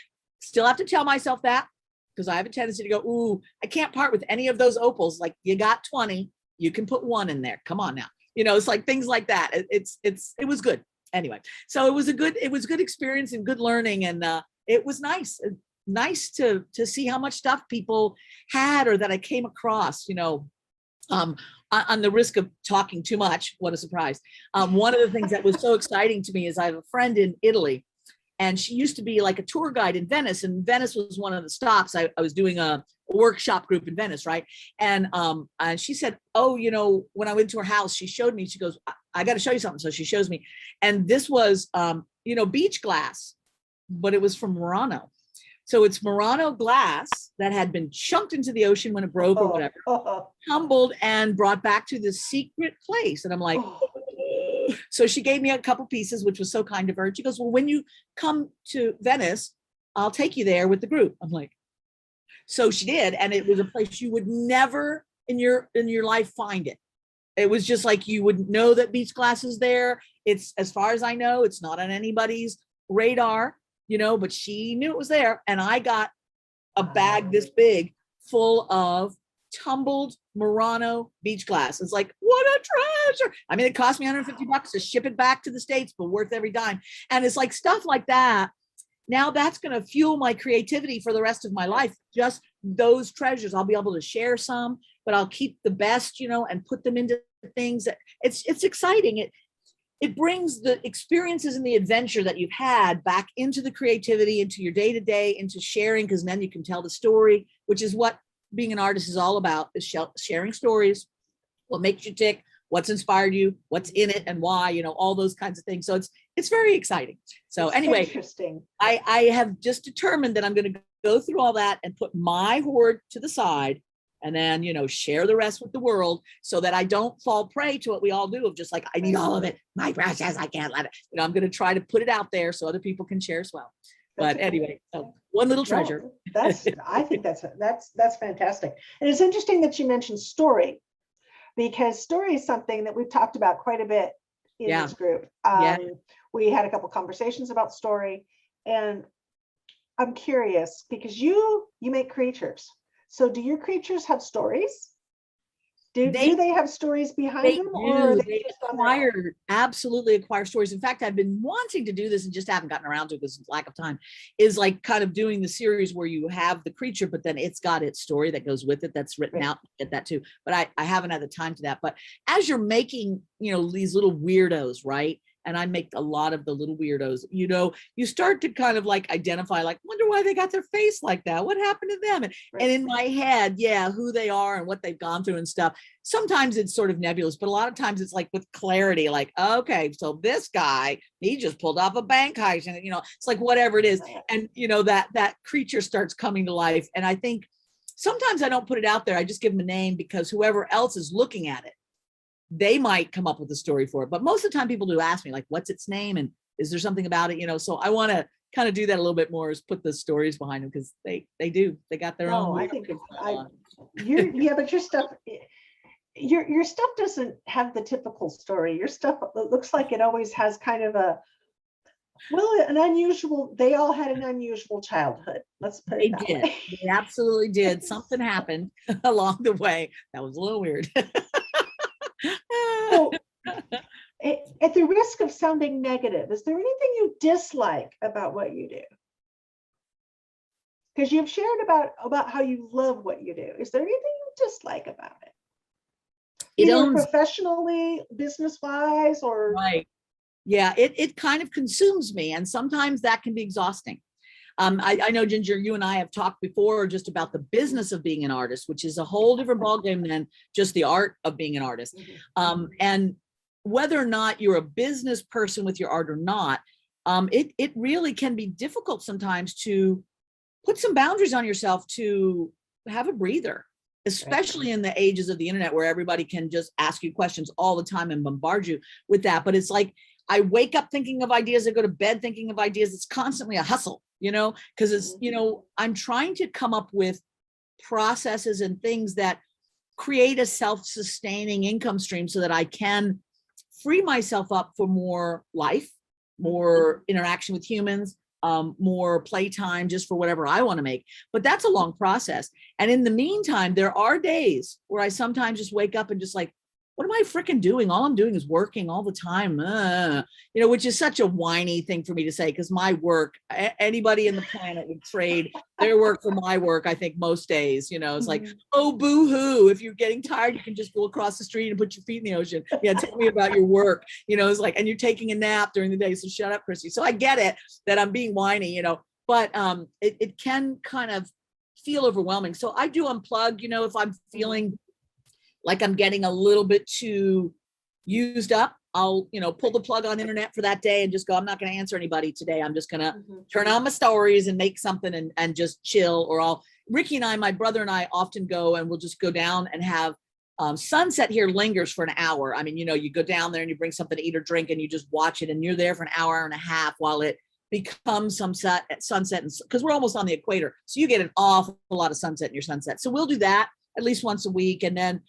still have to tell myself that, because I have a tendency to go, ooh, I can't part with any of those opals. Like, you got 20, you can put 1 in there. Come on now. It's like things like that. It was good. Anyway, so it was a good experience and good learning. And it was nice to see how much stuff people had, or that I came across, on the risk of talking too much. What a surprise. One of the things that was so exciting to me is I have a friend in Italy, and she used to be like a tour guide in Venice, and Venice was one of the stops. I was doing a workshop group in Venice, right? And she said, oh, when I went to her house, she showed me, she goes, I got to show you something. So she shows me, and this was, beach glass, but it was from Murano. So it's Murano glass that had been chunked into the ocean when it broke or whatever, tumbled and brought back to this secret place. And I'm like, so she gave me a couple pieces, which was so kind of her. She goes, well, when you come to Venice, I'll take you there with the group. I'm like, so she did. And it was a place you would never in your life find it. It was just like, you wouldn't know that beach glass is there. It's, as far as I know, it's not on anybody's radar. But she knew it was there. And I got a bag this big full of tumbled Murano beach glass. It's like, what a treasure. I mean, it cost me $150 to ship it back to the States, but worth every dime. And it's like stuff like that. Now that's going to fuel my creativity for the rest of my life. Just those treasures. I'll be able to share some, but I'll keep the best, and put them into things that it's exciting. It brings the experiences and the adventure that you've had back into the creativity, into your day-to-day, into sharing, because then you can tell the story, which is what being an artist is all about, is sharing stories, what makes you tick, what's inspired you, what's in it, and why, all those kinds of things. So it's very exciting. So anyway, interesting. I have just determined that I'm going to go through all that and put my hoard to the side, and then, share the rest with the world, so that I don't fall prey to what we all do of just like, I need all of it. My precious, I can't let it. I'm going to try to put it out there so other people can share as well. But anyway, so one little treasure. No, I think that's fantastic. And it's interesting that you mentioned story, because story is something that we've talked about quite a bit in this group. We had a couple conversations about story, and I'm curious, because you make creatures. So do your creatures have stories? Do they have stories behind them? Or they absolutely acquire stories. In fact, I've been wanting to do this and just haven't gotten around to it because of lack of time, is like kind of doing the series where you have the creature, but then it's got its story that goes with it, that's written out. Get that too. But I haven't had the time to that. But as you're making, these little weirdos, right? And I make a lot of the little weirdos, you start to kind of like identify, like, wonder why they got their face like that. What happened to them? And in my head, who they are and what they've gone through and stuff. Sometimes it's sort of nebulous, but a lot of times it's like with clarity, like, okay, so this guy, he just pulled off a bank heist, and it's like whatever it is. And that creature starts coming to life. And I think sometimes I don't put it out there. I just give them a name, because whoever else is looking at it, they might come up with a story for it. But most of the time people do ask me, like, what's its name? And is there something about it? So I want to kind of do that a little bit more, is put the stories behind them, because they got their own. I think but your stuff, your stuff doesn't have the typical story. Your stuff looks like it always has kind of an unusual, they all had an unusual childhood. Let's put it that way. They absolutely did. Something happened along the way that was a little weird. So, at the risk of sounding negative, is there anything you dislike about what you do? Because you've shared about how you love what you do. Is there anything you dislike about it? It Either owns, professionally, business-wise, or right. Yeah, it kind of consumes me. And sometimes that can be exhausting. I know, Ginger, you and I have talked before just about the business of being an artist, which is a whole different ballgame than just the art of being an artist. And whether or not you're a business person with your art or not, it really can be difficult sometimes to put some boundaries on yourself, to have a breather, especially in the ages of the internet where everybody can just ask you questions all the time and bombard you with that. But it's like, I wake up thinking of ideas, I go to bed thinking of ideas. It's constantly a hustle, because it's, I'm trying to come up with processes and things that create a self-sustaining income stream so that I can free myself up for more life, more interaction with humans, more playtime, just for whatever I want to make. But that's a long process. And in the meantime, there are days where I sometimes just wake up and just like, what am I freaking doing? All I'm doing is working all the time, which is such a whiny thing for me to say, because my work, anybody in the planet would trade their work for my work, I think most days. It's like, oh, boo-hoo. If you're getting tired, you can just go across the street and put your feet in the ocean. Yeah, tell me about your work. It's like, and you're taking a nap during the day, so shut up, Christy. So I get it that I'm being whiny, but it can kind of feel overwhelming. So I do unplug, if I'm feeling like I'm getting a little bit too used up, I'll, pull the plug on internet for that day and just go, I'm not going to answer anybody today. I'm just going to turn on my stories and make something and just chill. Or Ricky and I, my brother and I, often go and we'll just go down and have sunset here lingers for an hour. I mean, you go down there and you bring something to eat or drink and you just watch it, and you're there for an hour and a half while it becomes sunset, because we're almost on the equator. So you get an awful lot of sunset in your sunset. So we'll do that at least once a week. And then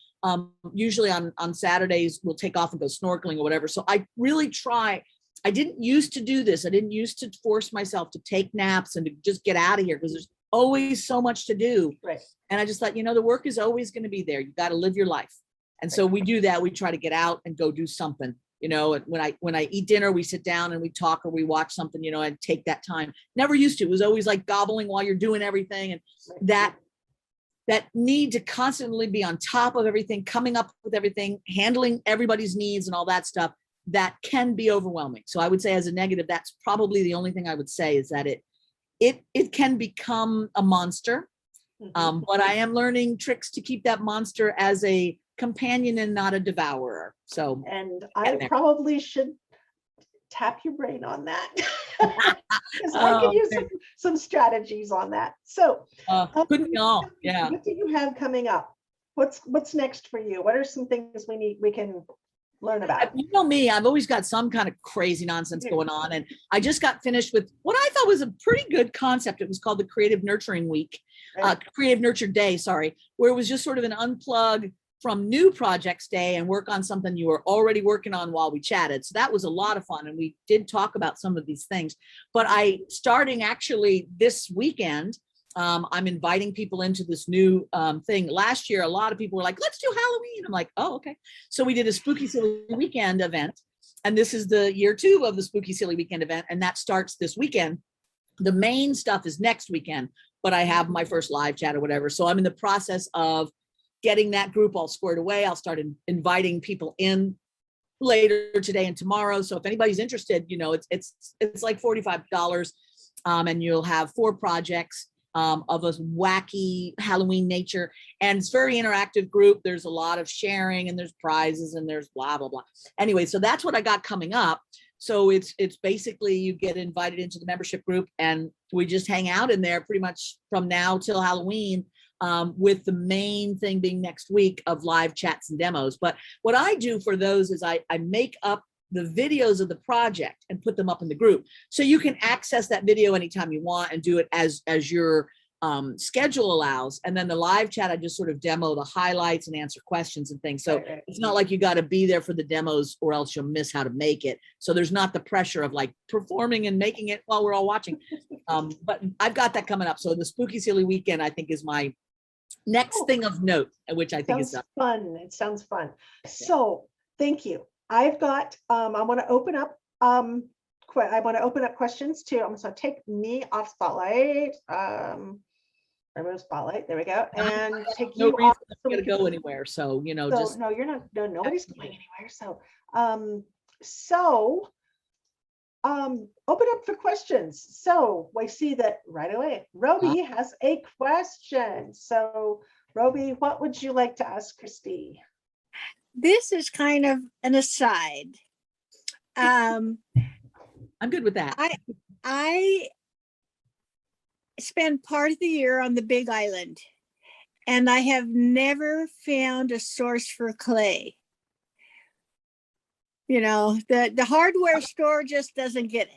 usually on Saturdays, we'll take off and go snorkeling or whatever. So I really try. I didn't used to do this. I didn't used to force myself to take naps and to just get out of here, because there's always so much to do. Right. And I just thought, the work is always going to be there. You got to live your life. And so we do that. We try to get out and go do something. When I eat dinner, we sit down and we talk or we watch something, and take that time. Never used to. It was always like gobbling while you're doing everything. And that need to constantly be on top of everything, coming up with everything, handling everybody's needs and all that stuff, that can be overwhelming. So I would say, as a negative, that's probably the only thing I would say, is that it can become a monster. But I am learning tricks to keep that monster as a companion and not a devourer. So, and I probably should tap your brain on that, because I could use some strategies on that. So couldn't we all? Yeah. What do you have coming up? What's next for you? What are some things we can learn about? You know me, I've always got some kind of crazy nonsense going on. And I just got finished with what I thought was a pretty good concept. It was called the Creative Nurturing Week, Creative Nurture Day, sorry, where it was just sort of an unplug from new projects day and work on something you were already working on while we chatted. So that was a lot of fun. And we did talk about some of these things. But starting actually this weekend, I'm inviting people into this new thing. Last year, a lot of people were like, let's do Halloween. I'm like, oh, okay. So we did a Spooky Silly Weekend event. And this is the year 2 of the Spooky Silly Weekend event. And that starts this weekend. The main stuff is next weekend, but I have my first live chat or whatever. So I'm in the process of getting that group all squared away. I'll start inviting people in later today and tomorrow. So if anybody's interested, it's like $45, and you'll have 4 projects of a wacky Halloween nature. And it's very interactive group. There's a lot of sharing, and there's prizes, and there's blah, blah, blah. Anyway, so that's what I got coming up. So it's basically, you get invited into the membership group, and we just hang out in there pretty much from now till Halloween, with the main thing being next week of live chats and demos. But what I do for those is I make up the videos of the project and put them up in the group. So you can access that video anytime you want and do it as your schedule allows. And then the live chat, I just sort of demo the highlights and answer questions and things. So it's not like you got to be there for the demos or else you'll miss how to make it. So there's not the pressure of like performing and making it while we're all watching. But I've got that coming up. So the Spooky Silly Weekend, I think, is my next thing of note, which I think is fun. It sounds fun. So thank you. I've got, I want to open up, questions too. I'm going to take me off spotlight. Rainbow spotlight. There we go. And take No you reason off. I'm So we gonna can go anywhere. So, So just no, you're not, no, nobody's going anywhere. So open up for questions. So we see that right away. Roby has a question. So Roby, what would you like to ask Christi? This is kind of an aside. I'm good with that. I spend part of the year on the Big Island, and I have never found a source for clay. You know, the hardware store just doesn't get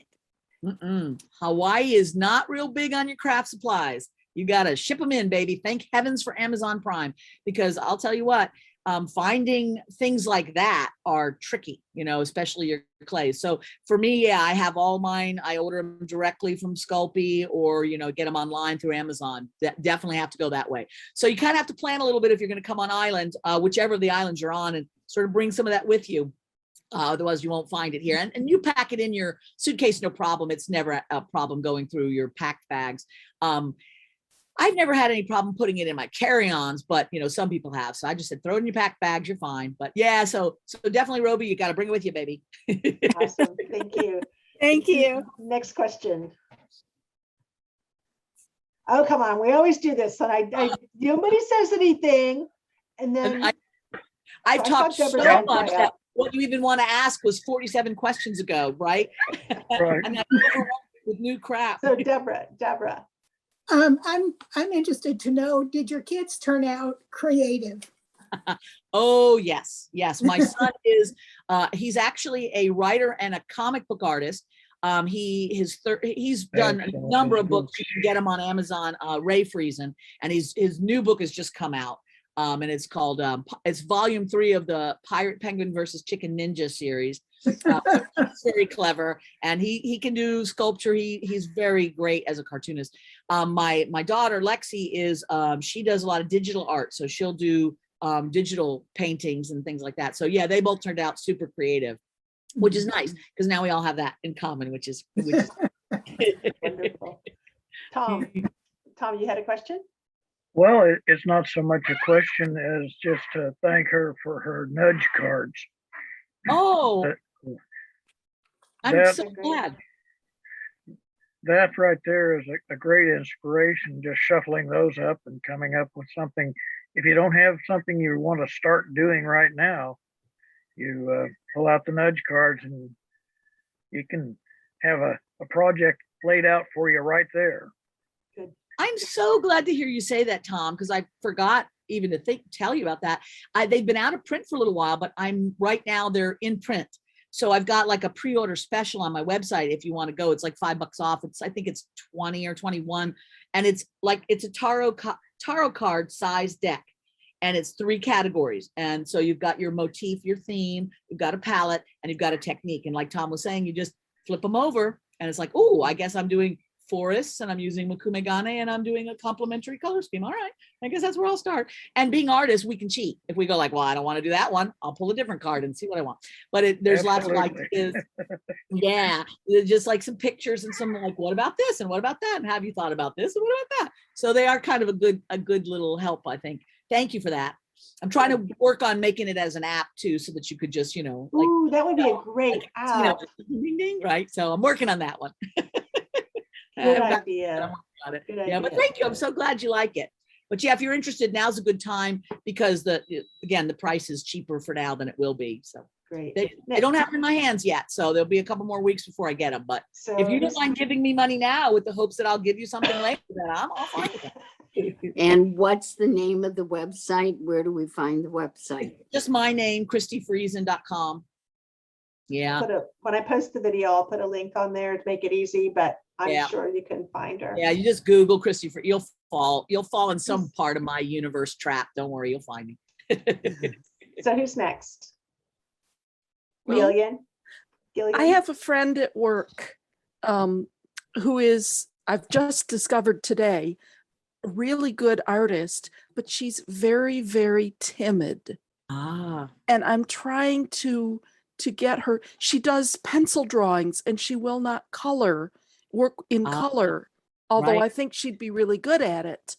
it. Hawaii is not real big on your craft supplies. You got to ship them in, baby. Thank heavens for Amazon Prime, because I'll tell you what, finding things like that are tricky, especially your clay. So for me, yeah, I have all mine. I order them directly from Sculpey, or, get them online through Amazon. Definitely have to go that way. So you kind of have to plan a little bit if you're going to come on island, whichever the islands you're on, and sort of bring some of that with you. Otherwise you won't find it here. And you pack it in your suitcase, no problem. It's never a problem going through your packed bags. I've never had any problem putting it in my carry-ons, but some people have. So I just said, throw it in your packed bags, you're fine. But yeah, so definitely, Roby, you got to bring it with you, baby. Awesome. Thank you. Thank you. Next question. Oh, come on. We always do this. And nobody says anything. And then I've talked so much that up. what you even want to ask was 47 questions ago, right? Right. And with new crap. So Deborah. I'm interested to know, did your kids turn out creative? Oh, yes. My son he's actually a writer and a comic book artist. He's done a number of books. You can get him on Amazon, Ray Friesen, and his new book has just come out. And it's called, it's volume 3 of the Pirate Penguin versus Chicken Ninja series. Very clever, and he can do sculpture. He's very great as a cartoonist. My daughter Lexi is she does a lot of digital art, so she'll do digital paintings and things like that. So yeah, they both turned out super creative, which is nice because now we all have that in common, which is Wonderful. Tom, you had a question? Well, it's not so much a question as just to thank her for her nudge cards. Oh, I'm so glad. That right there is a great inspiration, just shuffling those up and coming up with something. If you don't have something you want to start doing right now, you pull out the nudge cards and you can have a project laid out for you right there. Good. I'm so glad to hear you say that, Tom, because I forgot even to tell you about that. They've been out of print for a little while, but right now they're in print. So I've got like a pre-order special on my website. If you want to go, it's like $5 off. I think it's 20 or 21. And it's a tarot card size deck. And it's 3 categories. And so you've got your motif, your theme, you've got a palette, and you've got a technique. And like Tom was saying, you just flip them over and it's like, oh, I guess I'm doing forests and I'm using Makumegane and I'm doing a complementary color scheme. All right, I guess that's where I'll start. And being artists, we can cheat. If we go like, well, I don't want to do that one, I'll pull a different card and see what I want. But there's lots of ideas. Yeah, just like some pictures and some like, what about this and what about that? And have you thought about this and what about that? So they are kind of a good little help, I think. Thank you for that. I'm trying to work on making it as an app too, so that you could just, ooh, that would be a great app. Ding, ding, right? So I'm working on that one. Good idea. Good idea. But thank you. I'm so glad you like it. But yeah, if you're interested, now's a good time because the price is cheaper for now than it will be. So great. They don't have them in my hands yet, so there'll be a couple more weeks before I get them. But if you don't mind giving me money now with the hopes that I'll give you something later, then I'm all fine with that. And what's the name of the website? Where do we find the website? Just my name, ChristiFriesen.com. Yeah. When I post the video, I'll put a link on there to make it easy, but I'm sure you can find her. Yeah, you just Google Christi Friesen. You'll fall in some part of my universe trap. Don't worry, you'll find me. So who's next? Well, Gillian? I have a friend at work who is, I've just discovered today, a really good artist, but she's very, very timid. Ah. And I'm trying to get her. She does pencil drawings and she will not work in color, although right. I think she'd be really good at it.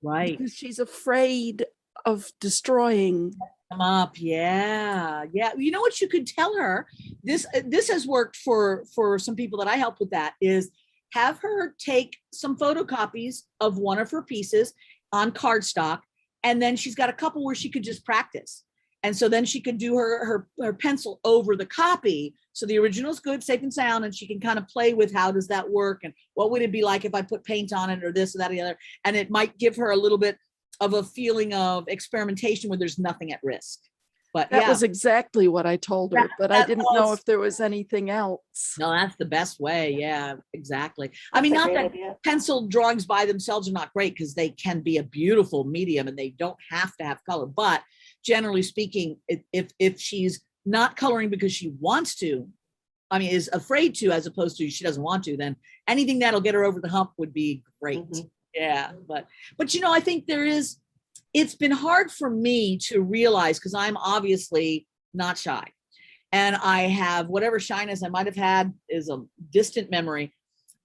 Right. because she's afraid of destroying. Them up. Yeah. Yeah. You know what you could tell her? This has worked for some people that I help with, that is have her take some photocopies of one of her pieces on cardstock, and then she's got a couple where she could just practice. And so then she could do her pencil over the copy. So the original is good, safe and sound, and she can kind of play with how does that work and what would it be like if I put paint on it or this or that or the other. And it might give her a little bit of a feeling of experimentation where there's nothing at risk. But That yeah, was exactly what I told her, but I that didn't know was- if there was anything else. no, that's the best way. Yeah, exactly. I mean, That's a not great that idea. pencil drawings by themselves are not great, because they can be a beautiful medium and they don't have to have color. But generally speaking, if she's not coloring because she wants to, I mean, is afraid to, as opposed to she doesn't want to, then anything that'll get her over the hump would be great. Mhm. Yeah, but you know, I think it's been hard for me to realize, because I'm obviously not shy, and I have whatever shyness I might have had is a distant memory,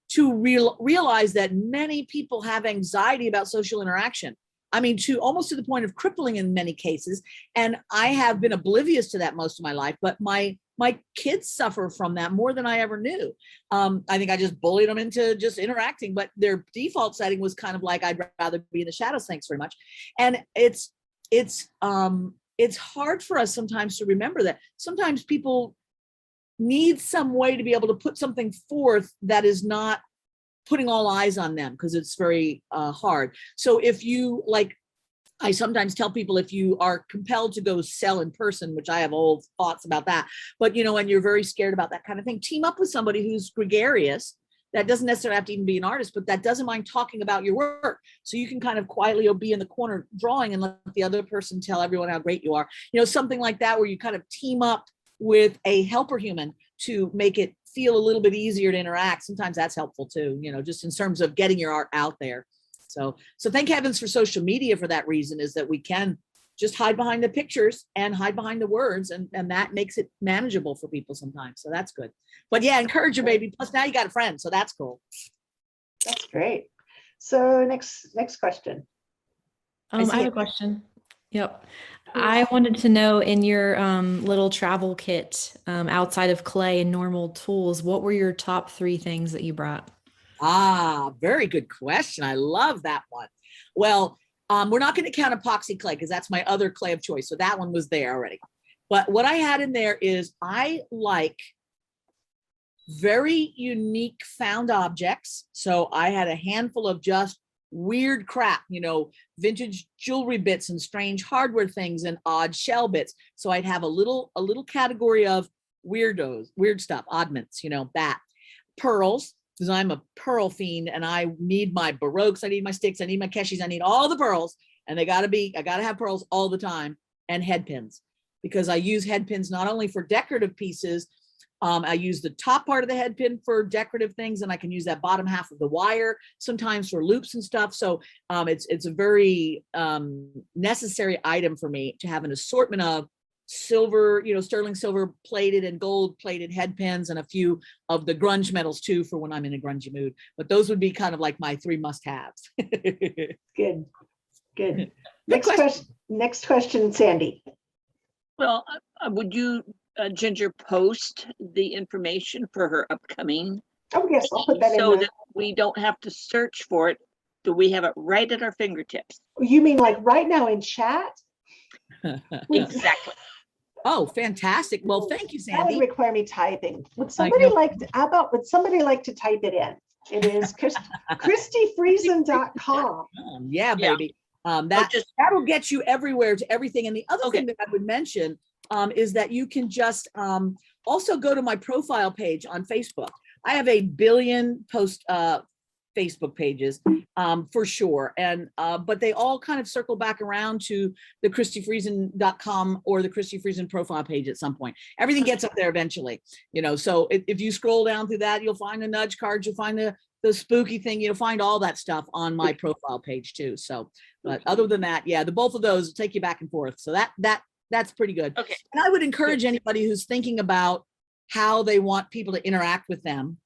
to realize that many people have anxiety about social interaction. I mean, almost to the point of crippling in many cases. And I have been oblivious to that most of my life, but my kids suffer from that more than I ever knew. I think I just bullied them into just interacting, but their default setting was kind of like, I'd rather be in the shadows, thanks very much. And it's hard for us sometimes to remember that sometimes people need some way to be able to put something forth that is not putting all eyes on them, because it's very hard. So if you, like, I sometimes tell people, if you are compelled to go sell in person, which I have old thoughts about that, but you know, and you're very scared about that kind of thing, team up with somebody who's gregarious, that doesn't necessarily have to even be an artist, but that doesn't mind talking about your work. So you can kind of quietly be in the corner drawing and let the other person tell everyone how great you are. You know, something like that, where you kind of team up with a helper human to make it feel a little bit easier to interact. Sometimes that's helpful too, you know, just in terms of getting your art out there. So thank heavens for social media for that reason, is that we can just hide behind the pictures and hide behind the words, and that makes it manageable for people sometimes. So that's good. But yeah, encourage your baby. Plus now you got a friend, so that's cool. That's great. So next question. I see I have it. a question. Yep. I wanted to know, in your little travel kit, outside of clay and normal tools, what were your top 3 things that you brought? Ah, very good question. I love that one. Well, we're not going to count epoxy clay because that's my other clay of choice. So that one was there already. But what I had in there is, I like very unique found objects. So I had a handful of just weird crap, you know, vintage jewelry bits and strange hardware things and odd shell bits. So I'd have a little category of weirdos, weird stuff, oddments, you know, that. Pearls, because I'm a pearl fiend and I need my baroques, I need my sticks, I need my keshis, I need all the pearls, and I gotta have pearls all the time, and head pins, because I use head pins not only for decorative pieces, I use the top part of the head pin for decorative things, and I can use that bottom half of the wire sometimes for loops and stuff. So it's a very necessary item for me to have an assortment of silver, you know, sterling silver plated and gold plated head pins, and a few of the grunge metals too, for when I'm in a grungy mood. But those would be kind of like my 3 must-haves. Good. Good Next question, Sandy. Well, would you, Ginger, post the information for her upcoming? Oh, yes, I'll put that in So there. that we don't have to search for it. Do we have it right at our fingertips? You mean like right now in chat? Exactly. Oh, fantastic. Well, thank you, That would Sandy. require me typing. Would I somebody know. would somebody like to type it in? It is ChristiFriesen.com. Yeah, Yeah. baby. That'll get you everywhere to everything. And the other thing that I would mention is that you can just also go to my profile page on Facebook. I have a billion post Facebook pages for sure. And but they all kind of circle back around to the ChristiFriesen.com or the Christi Friesen profile page at some point. Everything gets up there eventually, you know. So if you scroll down through that, you'll find the nudge cards, you'll find the spooky thing, you'll find all that stuff on my profile page too. So, but other than that, yeah, the both of those take you back and forth. So that's pretty good. Okay. And I would encourage anybody who's thinking about how they want people to interact with them,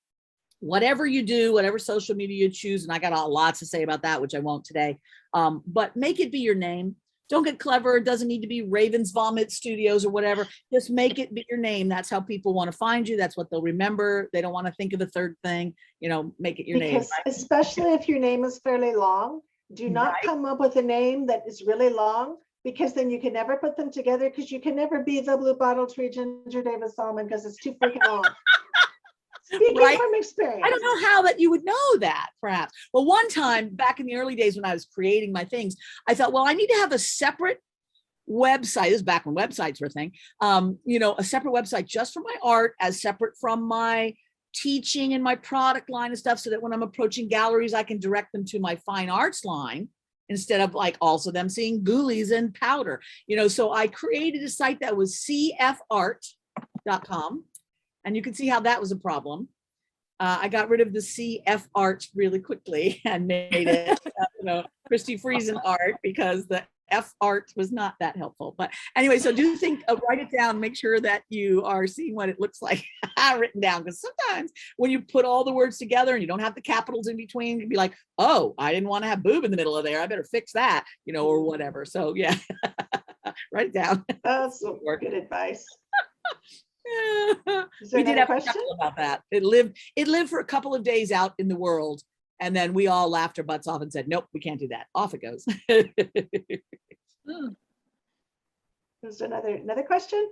whatever you do, whatever social media you choose, and I got lots to say about that, which I won't today, but make it be your name. Don't get clever. It doesn't need to be Raven's Vomit Studios or whatever. Just make it be your name. That's how people want to find you. That's what they'll remember. They don't want to think of the third thing, make it your name. Because especially if your name is fairly long, do not Right. come up with a name that is really long, because then you can never put them together, because you can never be the Blue Bottle Tree Ginger Davis Salmon, because it's too freaking long. Speaking Right. from experience. I don't know how that you would know that, perhaps. Well, one time back in the early days when I was creating my things, I thought, well, I need to have a separate website. This is back when websites were a thing. A separate website just for my art, as separate from my teaching and my product line and stuff, so that when I'm approaching galleries, I can direct them to my fine arts line instead of like also them seeing ghoulies and powder. So I created a site that was cfart.com. And you can see how that was a problem. I got rid of the CF art really quickly and made it, Christi Friesen art, because the F art was not that helpful. But anyway, so do think, write it down, make sure that you are seeing what it looks like written down. Because sometimes when you put all the words together and you don't have the capitals in between, you'd be like, oh, I didn't want to have boob in the middle of there. I better fix that, or whatever. So yeah, write it down. That's good advice. We did have a question chuckle about that. It lived for a couple of days out in the world, and then we all laughed our butts off and said, nope, we can't do that. Off it goes. There's another question.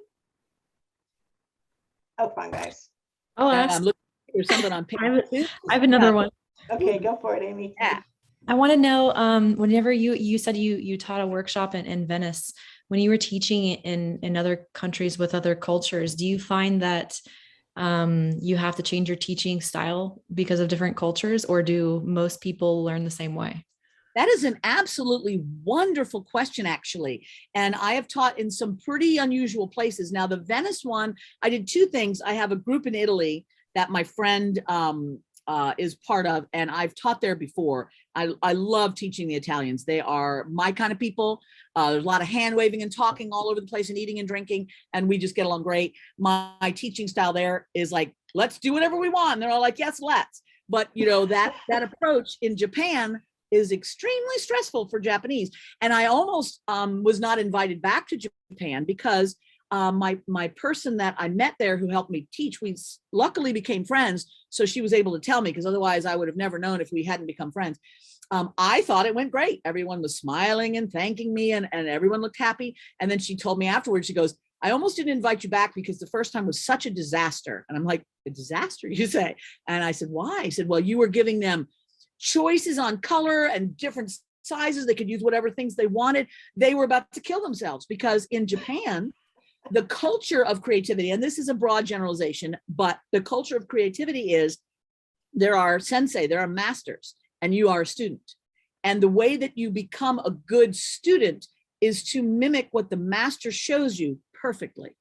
Oh, come on, guys. I'll I'm ask. looking for something on page two. I have another one. Okay, go for it, Amy. Yeah. I want to know, whenever you said you taught a workshop in Venice, when you were teaching in other countries with other cultures, do you find that you have to change your teaching style because of different cultures, or do most people learn the same way? That is an absolutely wonderful question, actually. And I have taught in some pretty unusual places. Now, the Venice one, I did two things. I have a group in Italy that my friend is part of, and I've taught there before. I love teaching the Italians. They are my kind of people. There's a lot of hand waving and talking all over the place and eating and drinking, and we just get along great. My teaching style there is like, let's do whatever we want. And they're all like, yes, let's. But that approach in Japan is extremely stressful for Japanese. And I almost was not invited back to Japan because my person that I met there who helped me teach, we luckily became friends. So she was able to tell me, because otherwise I would have never known if we hadn't become friends. I thought it went great. Everyone was smiling and thanking me, and everyone looked happy. And then she told me afterwards, she goes, I almost didn't invite you back because the first time was such a disaster. And I'm like, a disaster, you say? And I said, why? He said, well, you were giving them choices on color and different sizes. They could use whatever things they wanted. They were about to kill themselves, because in Japan, the culture of creativity, and this is a broad generalization, but the culture of creativity is there are sensei, there are masters, and you are a student. And the way that you become a good student is to mimic what the master shows you perfectly.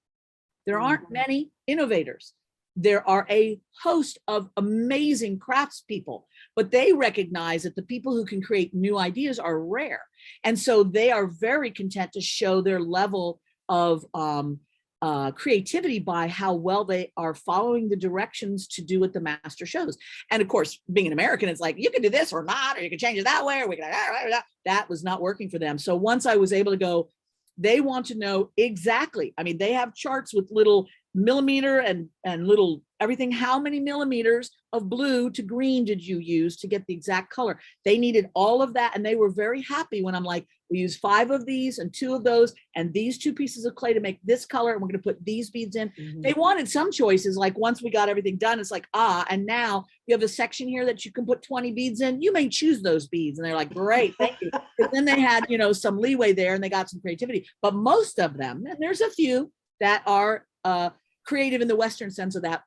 There aren't many innovators. There are a host of amazing craftspeople, but they recognize that the people who can create new ideas are rare. And so they are very content to show their level of creativity by how well they are following the directions to do what the master shows. And of course, being an American, it's like, you can do this or not, or you can change it that way, or we can, that was not working for them. So once I was able to go, they want to know exactly. I mean, they have charts with little millimeter and little everything. How many millimeters of blue to green did you use to get the exact color? They needed all of that. And they were very happy when I'm like, we use 5 of these and 2 of those and these 2 pieces of clay to make this color. And we're going to put these beads in. They wanted some choices. Like once we got everything done, it's like, and now you have a section here that you can put 20 beads in. You may choose those beads. And they're like, great, thank you. But then they had, some leeway there and they got some creativity. But most of them, and there's a few that are creative in the Western sense of that,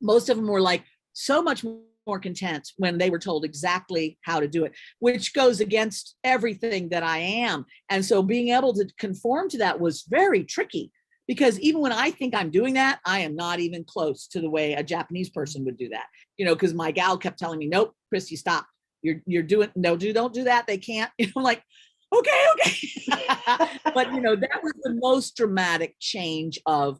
most of them were like so much more content when they were told exactly how to do it, which goes against everything that I am. And so being able to conform to that was very tricky, because even when I think I'm doing that, I am not even close to the way a Japanese person would do that, because my gal kept telling me, nope, Christi, stop. You're doing, no, don't do that. They can't, like, okay. But, that was the most dramatic change of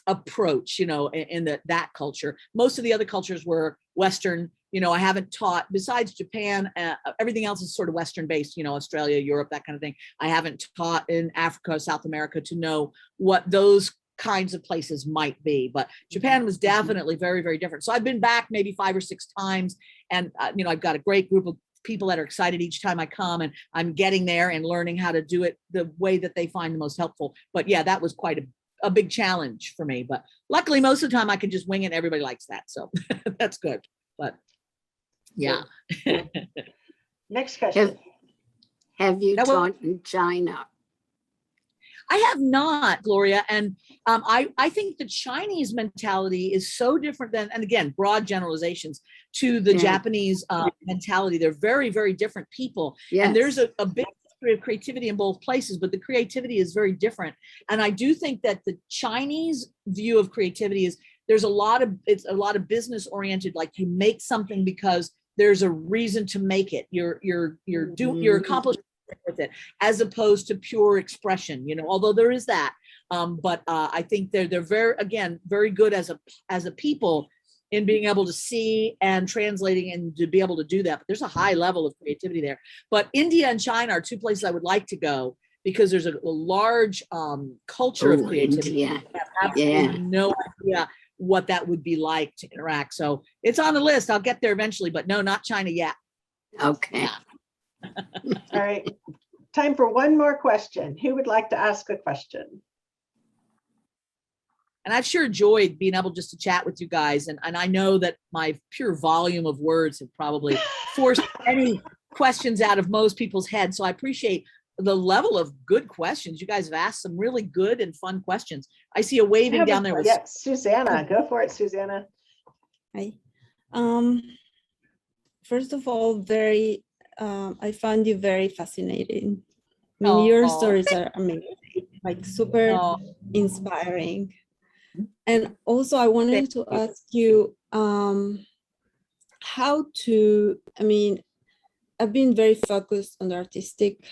approach, in that culture. Most of the other cultures were Western, I haven't taught, besides Japan, everything else is sort of Western based, Australia, Europe, that kind of thing. I haven't taught in Africa, South America to know what those kinds of places might be. But Japan was definitely very, very different. So I've been back maybe 5 or 6 times. And, I've got a great group of people that are excited each time I come, and I'm getting there and learning how to do it the way that they find the most helpful. But yeah, that was quite a big challenge for me. But luckily, most of the time I can just wing it. Everybody likes that. So that's good. But yeah. Next question. Have you That was- taught in China? I have not, Gloria. And I think the Chinese mentality is so different than, and again, broad generalizations, to the Yeah. Japanese mentality. They're very, very different people. Yes. And there's a big history of creativity in both places, but the creativity is very different. And I do think that the Chinese view of creativity is it's a lot of business oriented, like you make something because there's a reason to make it. You're accomplishing with it, as opposed to pure expression, although there is that. But I think they're very good as a people in being able to see and translating and to be able to do that. But there's a high level of creativity there. But India and China are 2 places I would like to go, because there's a large culture of creativity. India. I have absolutely no idea what that would be like to interact. So it's on the list. I'll get there eventually, but no, not China yet. Okay. Yeah. All right. Time for one more question. Who would like to ask a question? And I've sure enjoyed being able just to chat with you guys. And I know that my pure volume of words have probably forced any questions out of most people's heads. So I appreciate the level of good questions. You guys have asked some really good and fun questions. I see a waving down there. Yeah, Susanna, go for it, Susanna. Hi. First of all, I find you very fascinating. I mean, your stories are amazing, like super inspiring. And also, I wanted to ask you I've been very focused on the artistic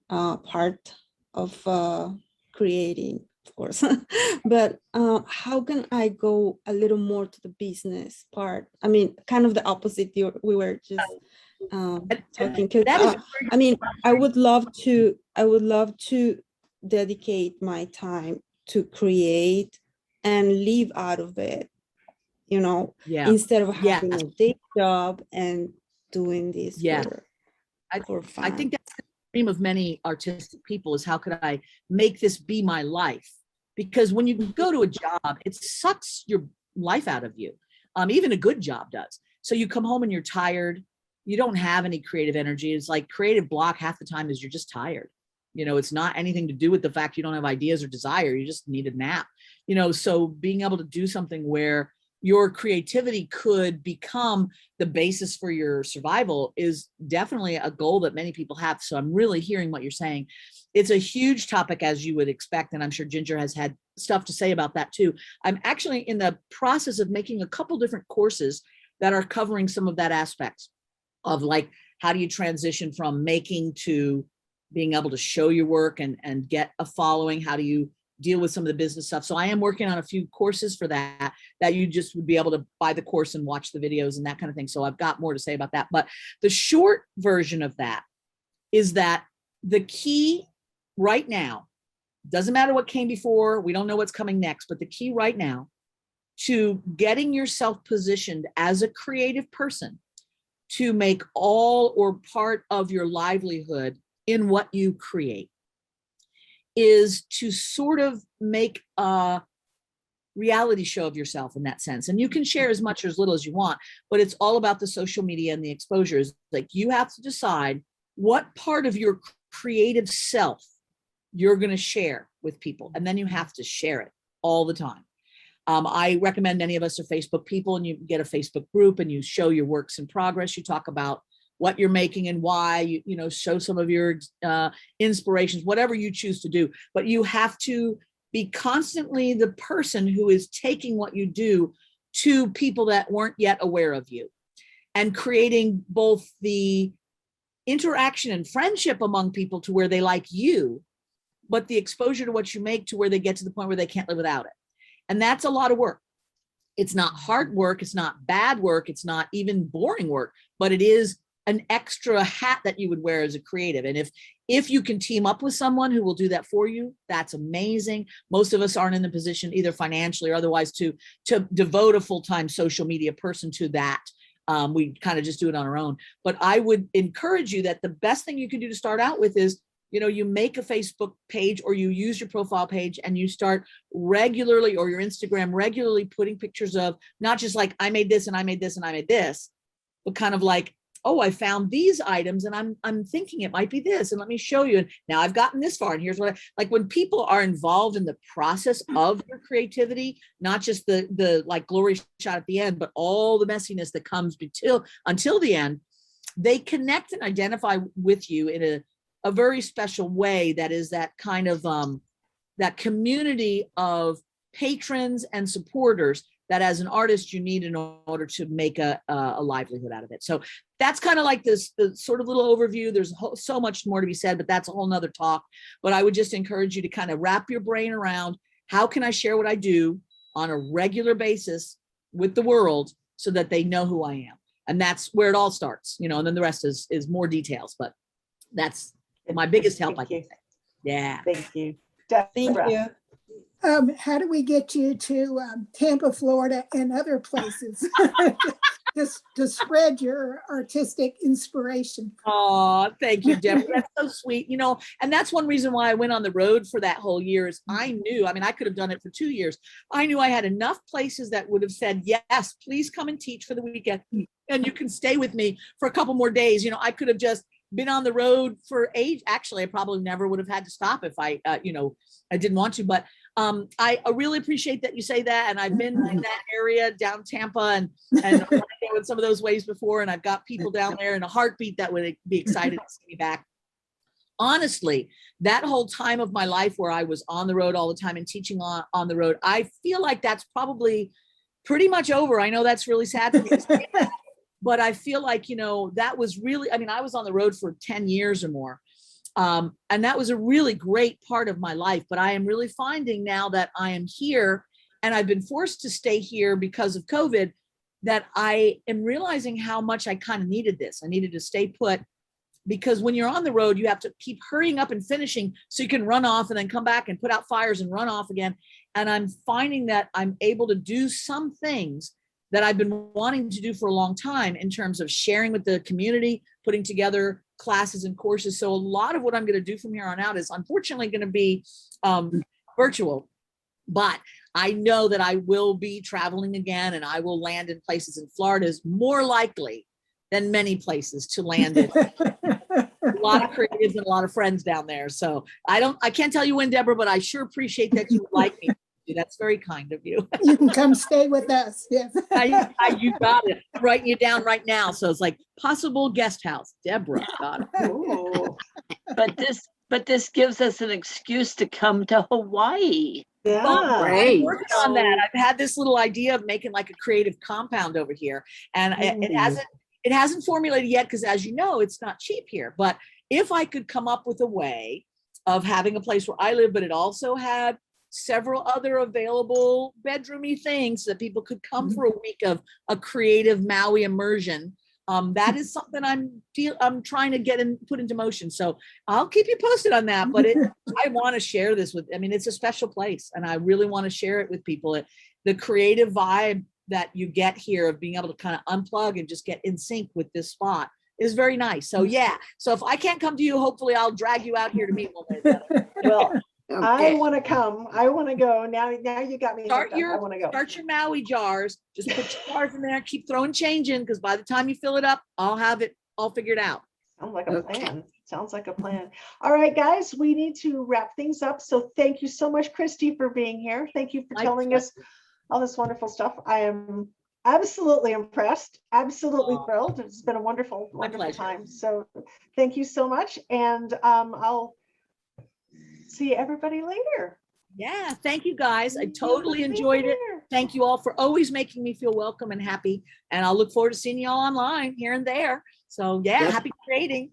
part of creating, of course, but how can I go a little more to the business part? I mean, kind of the opposite we were just talking. I would love to dedicate my time to create and live out of it, instead of having a day job and doing this for fun. I think that's the dream of many artistic people, is how could I make this be my life? Because when you go to a job, it sucks your life out of you. Even a good job does. So you come home and you're tired. You don't have any creative energy. It's like creative block half the time is you're just tired. It's not anything to do with the fact you don't have ideas or desire. You just need a nap. So being able to do something where your creativity could become the basis for your survival is definitely a goal that many people have. So I'm really hearing what you're saying. It's a huge topic, as you would expect. And I'm sure Ginger has had stuff to say about that too. I'm actually in the process of making a couple different courses that are covering some of that aspects of, like, how do you transition from making to being able to show your work and get a following? How do you deal with some of the business stuff? So I am working on a few courses for that you just would be able to buy the course and watch the videos and that kind of thing. So I've got more to say about that. But the short version of that is that the key right now, doesn't matter what came before, we don't know what's coming next, but the key right now to getting yourself positioned as a creative person to make all or part of your livelihood in what you create is to sort of make a reality show of yourself in that sense. And you can share as much or as little as you want, but it's all about the social media and the exposures. Like, you have to decide what part of your creative self you're going to share with people. And then you have to share it all the time. I recommend, many of us are Facebook people, and you get a Facebook group and you show your works in progress. You talk about what you're making and why, you show some of your inspirations, whatever you choose to do. But you have to be constantly the person who is taking what you do to people that weren't yet aware of you, and creating both the interaction and friendship among people to where they like you, but the exposure to what you make to where they get to the point where they can't live without it. And that's a lot of work. It's not hard work. It's not bad work. It's not even boring work, but it is an extra hat that you would wear as a creative. And if you can team up with someone who will do that for you, that's amazing. Most of us aren't in the position, either financially or otherwise, to devote a full-time social media person to that. We kind of just do it on our own. But I would encourage you that the best thing you can do to start out with is, you make a Facebook page, or you use your profile page, and you start regularly, or your Instagram regularly, putting pictures of not just like, I made this and I made this and I made this, but kind of like, oh, I found these items and I'm thinking it might be this, and let me show you. And now I've gotten this far, and here's what like when people are involved in the process of your creativity, not just the like glory shot at the end, but all the messiness that comes until the end, they connect and identify with you in a very special way. That is that kind of that community of patrons and supporters that as an artist you need in order to make a livelihood out of it. So that's kind of like the sort of little overview. There's so much more to be said, but that's a whole nother talk. But I would just encourage you to kind of wrap your brain around, how can I share what I do on a regular basis with the world so that they know who I am? And that's where it all starts, and then the rest is more details, but that's my biggest help, I think. Yeah. Thank you. Thank Deborah. you. How do we get you to Tampa, Florida, and other places to spread your artistic inspiration? Oh, thank you, Deborah. That's so sweet. And that's one reason why I went on the road for that whole year is I knew, I could have done it for 2 years. I knew I had enough places that would have said, yes, please come and teach for the weekend. And you can stay with me for a couple more days. I could have just been on the road for age. Actually, I probably never would have had to stop if I didn't want to, but I really appreciate that you say that. And I've been in that area down Tampa and I've been in some of those ways before. And I've got people down there in a heartbeat that would be excited to see me back. Honestly, that whole time of my life where I was on the road all the time and teaching on the road, I feel like that's probably pretty much over. I know that's really sad for me to say that, but I feel like, that was really, I was on the road for 10 years or more. And that was a really great part of my life. But I am really finding now that I am here and I've been forced to stay here because of COVID, that I am realizing how much I kind of needed this. I needed to stay put, because when you're on the road, you have to keep hurrying up and finishing so you can run off and then come back and put out fires and run off again. And I'm finding that I'm able to do some things that I've been wanting to do for a long time in terms of sharing with the community, putting together classes and courses. So a lot of what I'm going to do from here on out is unfortunately going to be virtual, but I know that I will be traveling again, and I will land in places in Florida is more likely than many places to land in. A lot of creatives and a lot of friends down there. So I can't tell you when, Deborah, but I sure appreciate that you like me. That's very kind of you. You can come stay with us. Yes. You got it. I'm writing you down right now. So it's like possible guest house. Deborah got it. Ooh, But this gives us an excuse to come to Hawaii. yeah. I'm working on that. I've had this little idea of making like a creative compound over here, and it hasn't formulated yet because, as you know, it's not cheap here. But if I could come up with a way of having a place where I live, but it also had several other available bedroomy things so that people could come for a week of a creative Maui immersion. That is something I'm trying to put into motion. So I'll keep you posted on that. But I want to share this with. It's a special place, and I really want to share it with people. The creative vibe that you get here of being able to kind of unplug and just get in sync with this spot is very nice. So yeah. So if I can't come to you, hopefully I'll drag you out here to meet one day. Well, I Okay. want to come. I want to go. Now you got me. Start hooked up. I want to go. your Maui jars. Just put your jars in there. Keep throwing change in, because by the time you fill it up, I'll have it all figured out. Sounds like a plan. Sounds like a plan. All right, guys, we need to wrap things up. So thank you so much, Christi, for being here. Thank you for My telling us all this wonderful stuff. I am absolutely impressed, absolutely thrilled. It's been a wonderful, wonderful pleasure. time. So thank you so much. And I'll see everybody later. Yeah, thank you guys. I totally enjoyed it. Thank you all for always making me feel welcome and happy. And I'll look forward to seeing you all online here and there. So yeah, Yep. happy creating.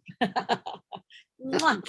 Mwah.